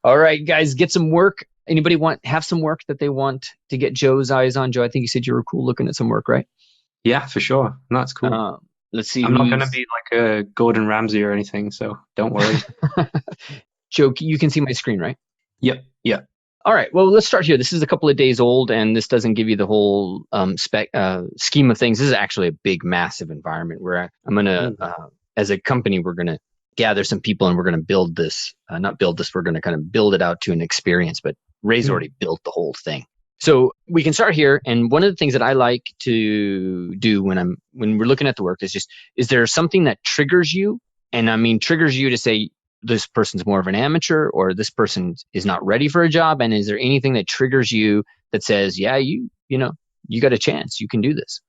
All right, guys, get some work. Anybody have some work that they want to get Joe's eyes on? Joe, I think you said you were cool looking at some work, right? Yeah, for sure. No, that's cool. Let's see I'm not gonna who's be like a Gordon Ramsay or anything, so don't worry. Joe. You can see my screen, right? Yep, yep. All right. Well, let's start here. This is a couple of days old, and this doesn't give you the whole scheme of things. This is actually a big, massive environment where I'm gonna, Mm, as a company, we're gonna gather some people and we're gonna build this. Not build this. We're gonna kind of build it out to an experience. But Ray's mm. already built the whole thing, so we can start here. And one of the things that I like to do when we're looking at the work is there something that triggers you? And I mean triggers you to say this person's more of an amateur or this person is not ready for a job, and is there anything that triggers you that says yeah, you got a chance, you can do this?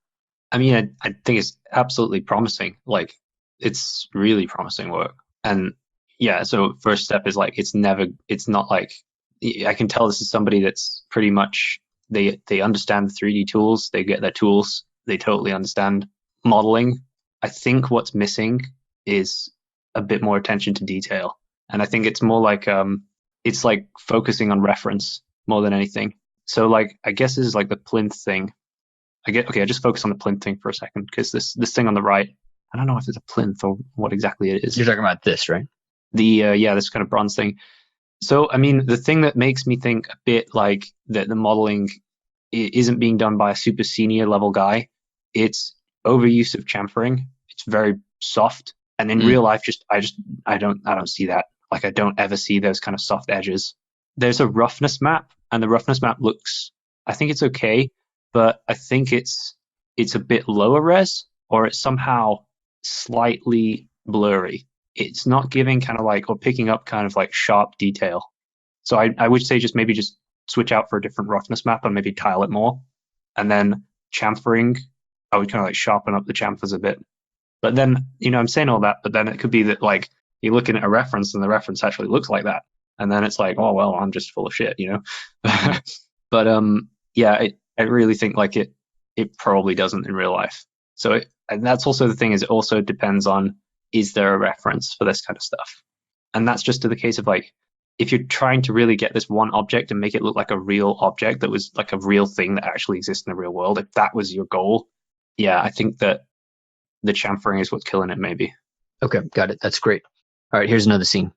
I mean, I think it's absolutely promising. Like, it's really promising work. And yeah, so first step is like, it's not like, I can tell this is somebody that's pretty much, they understand the 3D tools, they get their tools, they totally understand modeling. I think what's missing is a bit more attention to detail. And I think it's like focusing on reference more than anything. So like, I guess this is like the plinth thing. I just focus on the plinth thing for a second because this thing on the right, I don't know if it's a plinth or what exactly it is. You're talking about this, right? This kind of bronze thing. So I mean, the thing that makes me think a bit like that the modeling isn't being done by a super senior level guy. It's overuse of chamfering. It's very soft, and in Mm. real life, I don't see that. Like I don't ever see those kind of soft edges. There's a roughness map, and the roughness map looks. I think it's okay, but I think it's a bit lower res, or it's somehow slightly blurry. It's not giving kind of like or picking up kind of like sharp detail. So I would say just switch out for a different roughness map and maybe tile it more. And then chamfering, I would kind of like sharpen up the chamfers a bit. But then, I'm saying all that, but then it could be that like you're looking at a reference and the reference actually looks like that. And then it's like, oh, well, I'm just full of shit. Mm-hmm. But yeah, I really think like it probably doesn't in real life. So and that's also the thing is it also depends on is there a reference for this kind of stuff? And that's just to the case of like if you're trying to really get this one object and make it look like a real object that was like a real thing that actually exists in the real world, if that was your goal, yeah, I think that the chamfering is what's killing it, maybe. Okay, got it. That's great. All right, here's another scene,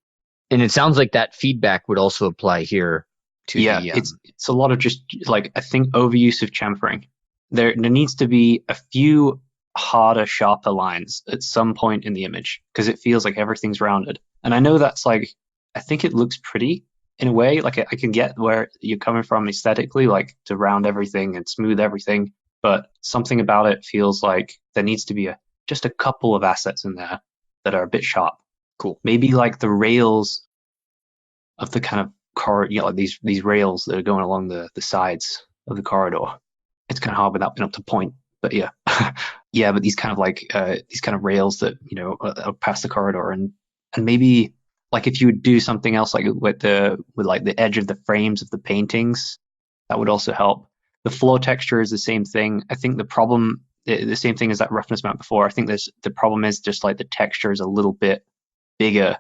and it sounds like that feedback would also apply here to Yeah, the it's a lot of just like I think overuse of chamfering. There needs to be a few harder, sharper lines at some point in the image because it feels like everything's rounded. And I know that's like I think it looks pretty in a way. Like I can get where you're coming from aesthetically, like to round everything and smooth everything, but something about it feels like there needs to be just a couple of assets in there that are a bit sharp. cool. Maybe like the rails of the kind of like these rails that are going along the sides of the corridor. It's kind of hard without being up to point, but yeah, yeah. But these kind of rails that are past the corridor, and maybe like if you would do something else like with like the edge of the frames of the paintings, that would also help. The floor texture is the same thing. I think the same thing as that roughness map before. I think the problem is just like the texture is a little bit bigger.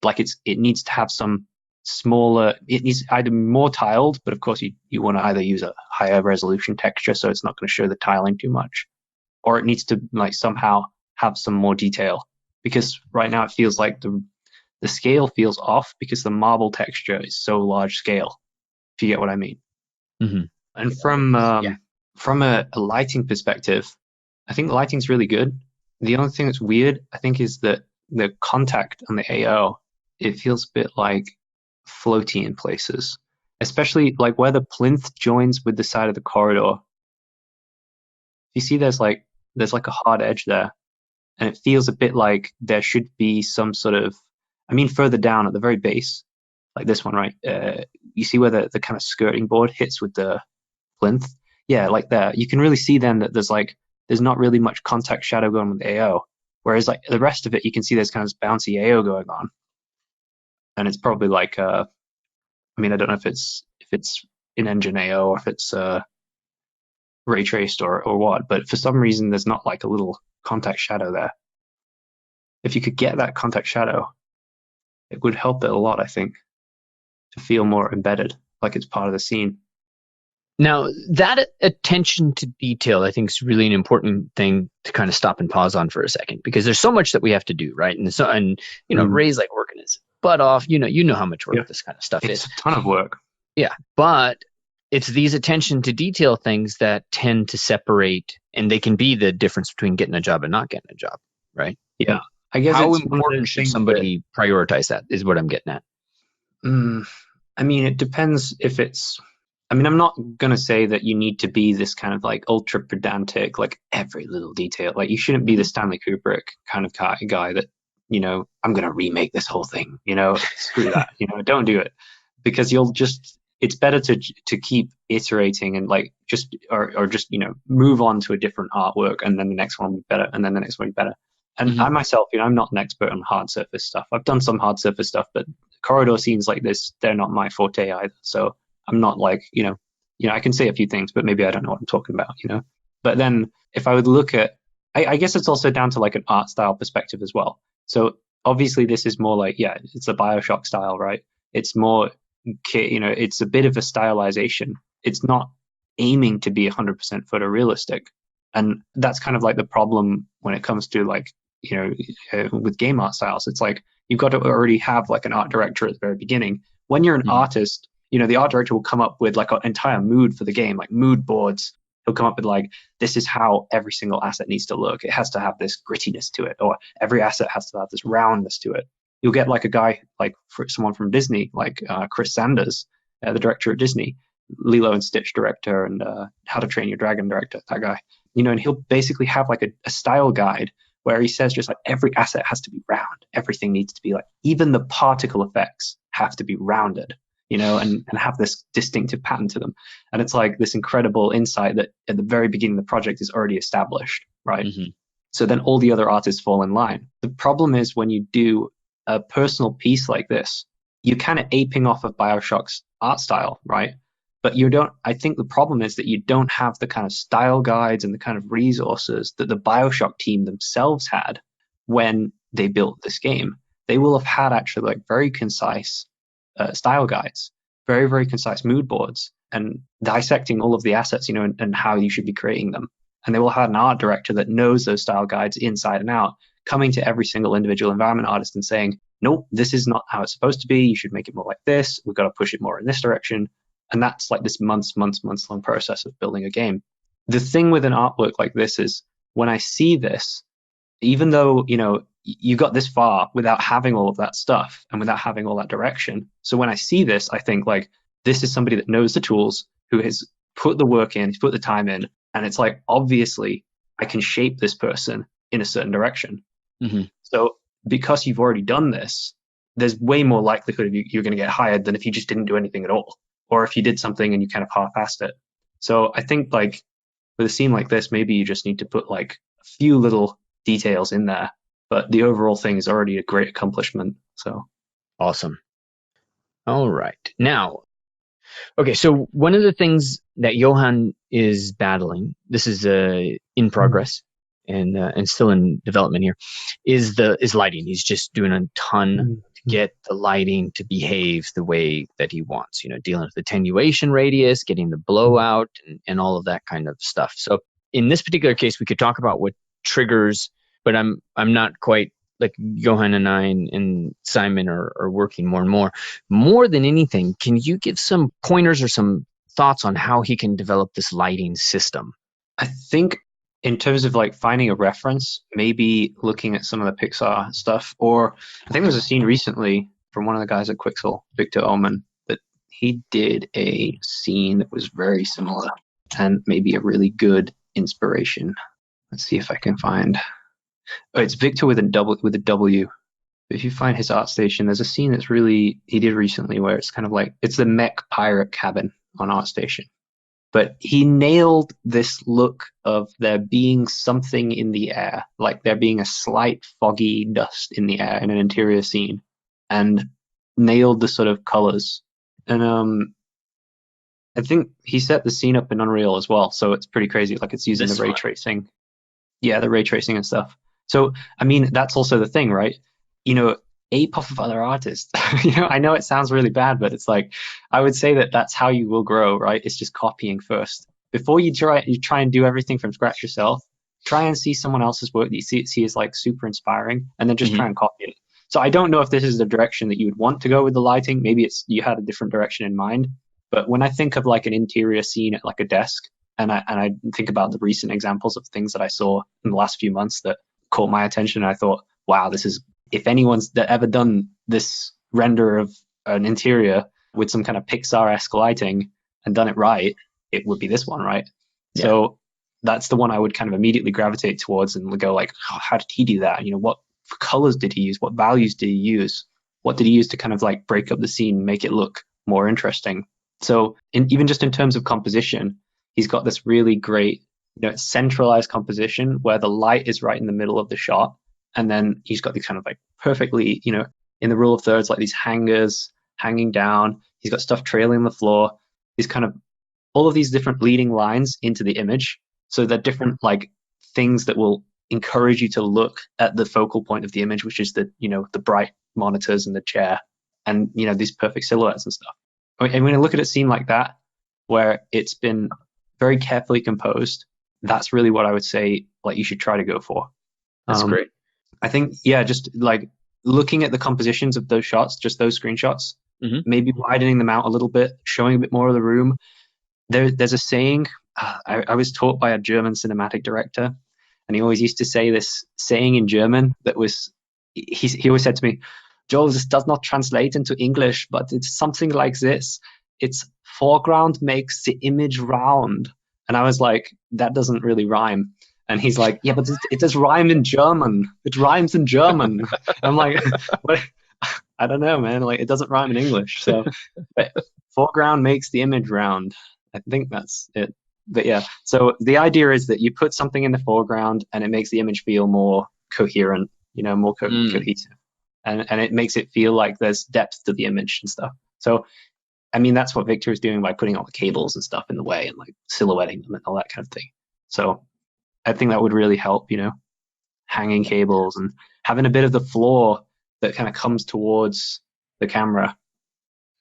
Like it needs to have some smaller, it needs either more tiled, but of course you want to either use a higher resolution texture so it's not going to show the tiling too much, or it needs to like somehow have some more detail, because right now it feels like the scale feels off because the marble texture is so large scale, if you get what I mean. Mm-hmm. And Yeah. from a lighting perspective, I think the lighting's really good. The only thing that's weird, I think, is that the contact on the AO, it feels a bit like floaty in places, especially like where the plinth joins with the side of the corridor. You see there's like a hard edge there, and it feels a bit like there should be some sort of, I mean, further down at the very base, like this one, right? You see where the kind of skirting board hits with the plinth? Yeah, like there. You can really see then that there's not really much contact shadow going with the AO. Whereas like the rest of it, you can see there's kind of this bouncy AO going on. And it's probably like, I mean, I don't know if it's in-engine AO or if it's ray traced or what, but for some reason there's not like a little contact shadow there. If you could get that contact shadow, it would help it a lot, I think, to feel more embedded, like it's part of the scene. Now, that attention to detail, I think, is really an important thing to kind of stop and pause on for a second, because there's so much that we have to do, right? And Ray's like working his butt off. You know how much work this kind of stuff is. It's a ton of work. Yeah, but it's these attention to detail things that tend to separate, and they can be the difference between getting a job and not getting a job, right? Yeah, I guess how it's important should somebody prioritize that is what I'm getting at. I mean, it depends if it's, I mean, I'm not going to say that you need to be this kind of like ultra pedantic, like every little detail. Like you shouldn't be the Stanley Kubrick kind of guy that, I'm going to remake this whole thing, screw that, don't do it, because it's better to keep iterating and like just move on to a different artwork, and then the next one will be better, and then the next one will be better. And I myself, I'm not an expert on hard surface stuff. I've done some hard surface stuff, but corridor scenes like this, they're not my forte either. So I'm not like, I can say a few things, but maybe I don't know what I'm talking about, But then if I would look at, I guess it's also down to like an art style perspective as well. So obviously this is more like, it's a BioShock style, right? It's more, it's a bit of a stylization. It's not aiming to be 100% photorealistic. And that's kind of like the problem when it comes to like, with game art styles. It's like you've got to already have like an art director at the very beginning. When you're an artist, the art director will come up with like an entire mood for the game, like mood boards. He'll come up with like, this is how every single asset needs to look. It has to have this grittiness to it, or every asset has to have this roundness to it. You'll get like a guy, like someone from Disney, like Chris Sanders, the director at Disney, Lilo and Stitch director, and How to Train Your Dragon director, that guy. And he'll basically have like a style guide where he says just like every asset has to be round. Everything needs to be like, even the particle effects have to be rounded, and have this distinctive pattern to them. And it's like this incredible insight that at the very beginning of the project is already established, right? So then all the other artists fall in line. The problem is when you do a personal piece like this, you're kind of aping off of BioShock's art style, right? But I think the problem is that you don't have the kind of style guides and the kind of resources that the BioShock team themselves had when they built this game. They will have had actually like very concise style guides, very, very concise mood boards, and dissecting all of the assets, and how you should be creating them. And they will have an art director that knows those style guides inside and out, coming to every single individual environment artist and saying, nope, this is not how it's supposed to be. You should make it more like this. We've got to push it more in this direction. And that's like this months long process of building a game. The thing with an artwork like this is when I see this, even though, you got this far without having all of that stuff and without having all that direction. So when I see this, I think like, this is somebody that knows the tools, who has put the work in, put the time in. And it's like, obviously I can shape this person in a certain direction. So because you've already done this, there's way more likelihood of you're going to get hired than if you just didn't do anything at all. Or if you did something and you kind of half-assed it. So I think like with a scene like this, maybe you just need to put like a few little details in there, but the overall thing is already a great accomplishment. So Awesome. All right. Now, okay, so one of the things that Johan is battling, this is in progress and still in development here, is lighting. He's just doing a ton to get the lighting to behave the way that he wants. Dealing with attenuation radius, getting the blowout, and all of that kind of stuff. So in this particular case, we could talk about what triggers, but I'm not quite like Johan and I and Simon are working more and more. More than anything, can you give some pointers or some thoughts on how he can develop this lighting system? I think in terms of like finding a reference, maybe looking at some of the Pixar stuff, or I think there was a scene recently from one of the guys at Quixel, Victor Oman, that he did a scene that was very similar and maybe a really good inspiration. Let's see if I can find. Oh, it's Victor with a W. If you find his ArtStation, there's a scene that's he did recently where it's kind of like, it's the mech pirate cabin on ArtStation. But he nailed this look of there being something in the air, like there being a slight foggy dust in the air in an interior scene, and nailed the sort of colors. And I think he set the scene up in Unreal as well, so it's pretty crazy. Like it's using the ray tracing. Yeah, the ray tracing and stuff. So, I mean, that's also the thing, right? Ape off of other artists. I know it sounds really bad, but it's like, I would say that that's how you will grow, right? It's just copying first. Before you try and do everything from scratch yourself, try and see someone else's work that you see is like super inspiring, and then just try and copy it. So I don't know if this is the direction that you would want to go with the lighting. Maybe you had a different direction in mind. But when I think of like an interior scene at like a desk, and I think about the recent examples of things that I saw in the last few months that caught my attention, I thought, wow, this is, if anyone's ever done this render of an interior with some kind of Pixar-esque lighting and done it right, it would be this one, right? Yeah. So that's the one I would kind of immediately gravitate towards and go like, oh, how did he do that? What colors did he use? What values did he use? What did he use to kind of like break up the scene, make it look more interesting? So even just in terms of composition, he's got this really great, centralized composition where the light is right in the middle of the shot. And then he's got these kind of like perfectly, in the rule of thirds, like these hangers hanging down. He's got stuff trailing the floor. These kind of all of these different leading lines into the image. So they're different like things that will encourage you to look at the focal point of the image, which is the bright monitors and the chair and, these perfect silhouettes and stuff. And when I look at a scene like that, where it's been very carefully composed, that's really what I would say, like, you should try to go for. That's great. I think, yeah, just like looking at the compositions of those shots, just those screenshots, maybe widening them out a little bit, showing a bit more of the room. There's a saying, I was taught by a German cinematic director, and he always used to say this saying in German that was, he always said to me, Joel, this does not translate into English, but it's something like this. It's foreground makes the image round. And I was like, that doesn't really rhyme. And he's like, yeah, but it does rhyme in German. It rhymes in German. I'm like, what? I don't know, man. Like, it doesn't rhyme in English. So, but foreground makes the image round. I think that's it. But yeah, so the idea is that you put something in the foreground and it makes the image feel more coherent, more cohesive. And it makes it feel like there's depth to the image and stuff. So, I mean, that's what Victor is doing by putting all the cables and stuff in the way and like silhouetting them and all that kind of thing. So I think that would really help, hanging cables and having a bit of the floor that kind of comes towards the camera.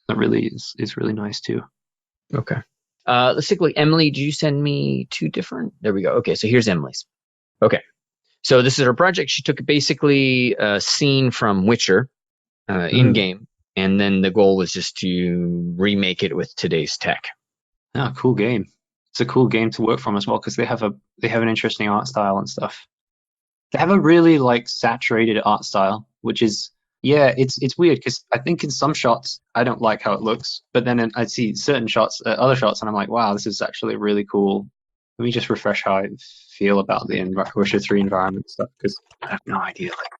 That really is really nice too. Okay. Let's take a look. Emily, did you send me two different? There we go. Okay, so here's Emily's. Okay. So this is her project. She took basically a scene from Witcher in-game, and then the goal was just to remake it with today's tech. Oh, cool game. It's a cool game to work from as well because they have an interesting art style and stuff. They have a really like saturated art style, which is, yeah, it's weird because I think in some shots I don't like how it looks, but then I see certain shots, other shots, and I'm like, wow, this is actually really cool. Let me just refresh how I feel about the Witcher 3 environment stuff because I have no idea. Like,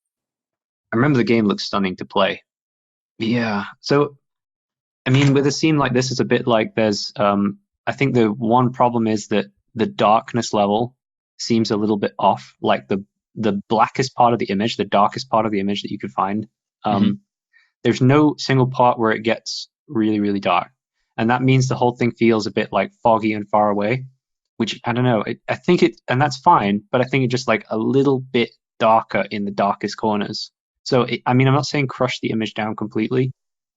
I remember the game looks stunning to play. Yeah, so I mean, with a scene like this, it's a bit like there's. I think the one problem is that the darkness level seems a little bit off. Like the blackest part of the image, the darkest part of the image that you could find, there's no single part where it gets really, really dark. And that means the whole thing feels a bit like foggy and far away, which I don't know. I think and that's fine, but I think it's just like a little bit darker in the darkest corners. So, I mean, I'm not saying crush the image down completely,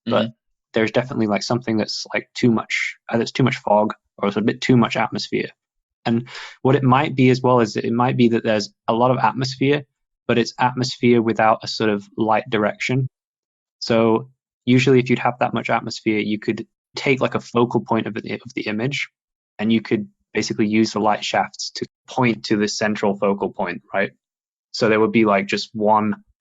but there's definitely like something that's like too much, either it's too much fog or it's a bit too much atmosphere. And what it might be as well is it might be that there's a lot of atmosphere, but it's atmosphere without a sort of light direction. So usually if you'd have that much atmosphere, you could take like a focal point of the image, and you could basically use the light shafts to point to the central focal point, right? So there would be like just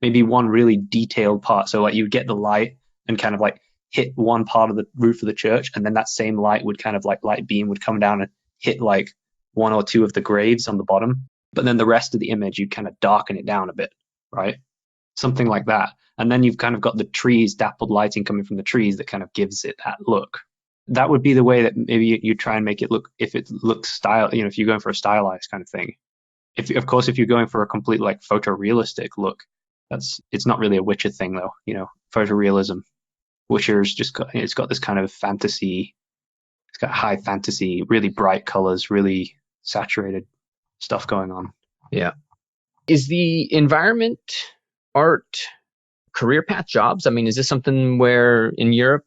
maybe one really detailed part. So like you would get the light and kind of like hit one part of the roof of the church, and then that same light would kind of like light beam would come down and hit like one or two of the graves on the bottom. But then the rest of the image, you'd kind of darken it down a bit, right? Something like that. And then you've kind of got the trees, dappled lighting coming from the trees that kind of gives it that look. That would be the way that maybe you try and make it look, if it looks if you're going for a stylized kind of thing. Of course, if you're going for a complete like photorealistic look, it's not really a Witcher thing though, photorealism. Witcher's it's got this kind of fantasy, it's got high fantasy, really bright colors, really saturated stuff going on. Yeah. Is the environment art career path jobs? I mean, is this something where in Europe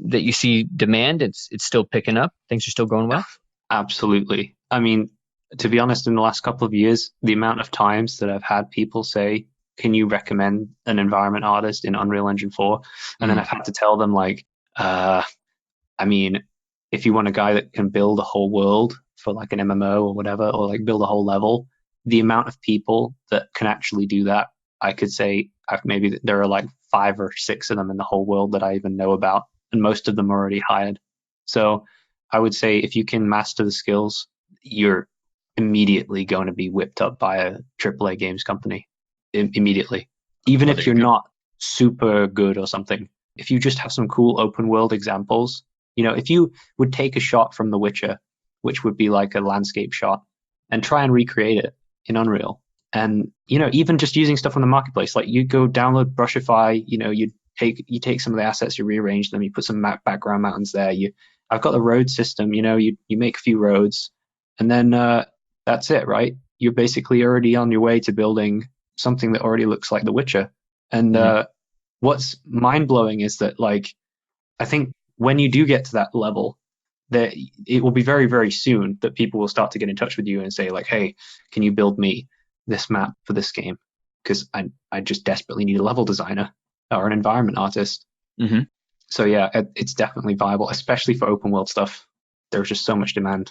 that you see demand? It's still picking up. Things are still going well. Absolutely. I mean, to be honest, in the last couple of years, the amount of times that I've had people say, can you recommend an environment artist in Unreal Engine 4? And then I've had to tell them like, I mean, if you want a guy that can build a whole world for like an MMO or whatever, or like build a whole level, the amount of people that can actually do that, I could say maybe there are like 5 or 6 of them in the whole world that I even know about, and most of them are already hired. So I would say if you can master the skills, you're immediately going to be whipped up by a AAA games company immediately. Even if you're not super good or something, if you just have some cool open world examples, if you would take a shot from The Witcher, which would be like a landscape shot, and try and recreate it in Unreal. And, even just using stuff on the marketplace, like you go download Brushify, you take some of the assets, you rearrange them, you put some background mountains there. I've got the road system, you make a few roads, and then that's it, right? You're basically already on your way to building something that already looks like The Witcher. And what's mind blowing is that, like, I think when you do get to that level, that it will be very, very soon that people will start to get in touch with you and say like, hey, can you build me this map for this game? Because I just desperately need a level designer or an environment artist. Mm-hmm. So yeah, it's definitely viable, especially for open world stuff. There's just so much demand.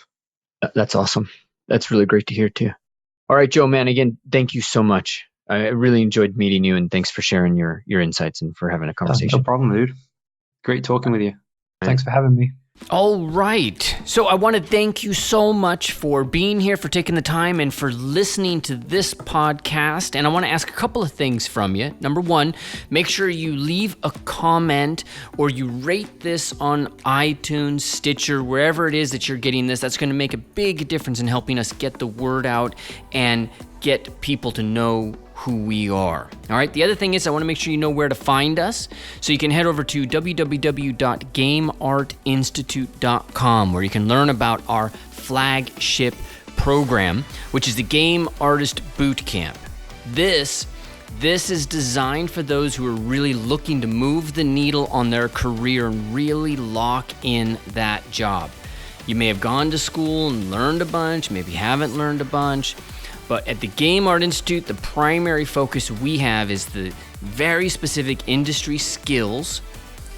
That's awesome. That's really great to hear too. All right, Joe, man, again, thank you so much. I really enjoyed meeting you, and thanks for sharing your insights and for having a conversation. No problem, dude. Great talking with you. Thanks for having me. All right. So I want to thank you so much for being here, for taking the time, and for listening to this podcast. And I want to ask a couple of things from you. Number one, make sure you leave a comment or you rate this on iTunes, Stitcher, wherever it is that you're getting this. That's going to make a big difference in helping us get the word out and get people to know who we are. All right. The other thing is I want to make sure you know where to find us. So you can head over to www.gameartinstitute.com, where you can learn about our flagship program, which is the Game Artist Bootcamp. This is designed for those who are really looking to move the needle on their career and really lock in that job. You may have gone to school and learned a bunch, maybe haven't learned a bunch. But at the Game Art Institute, the primary focus we have is the very specific industry skills,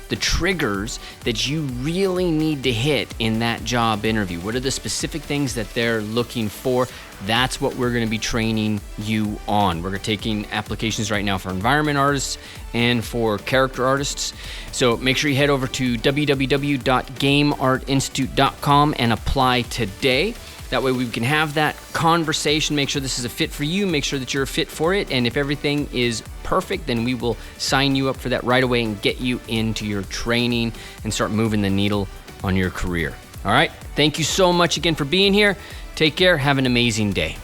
the triggers that you really need to hit in that job interview. What are the specific things that they're looking for? That's what we're going to be training you on. We're taking applications right now for environment artists and for character artists. So make sure you head over to www.gameartinstitute.com and apply today. That way we can have that conversation, make sure this is a fit for you, make sure that you're a fit for it, and if everything is perfect, then we will sign you up for that right away and get you into your training and start moving the needle on your career. All right? Thank you so much again for being here. Take care. Have an amazing day.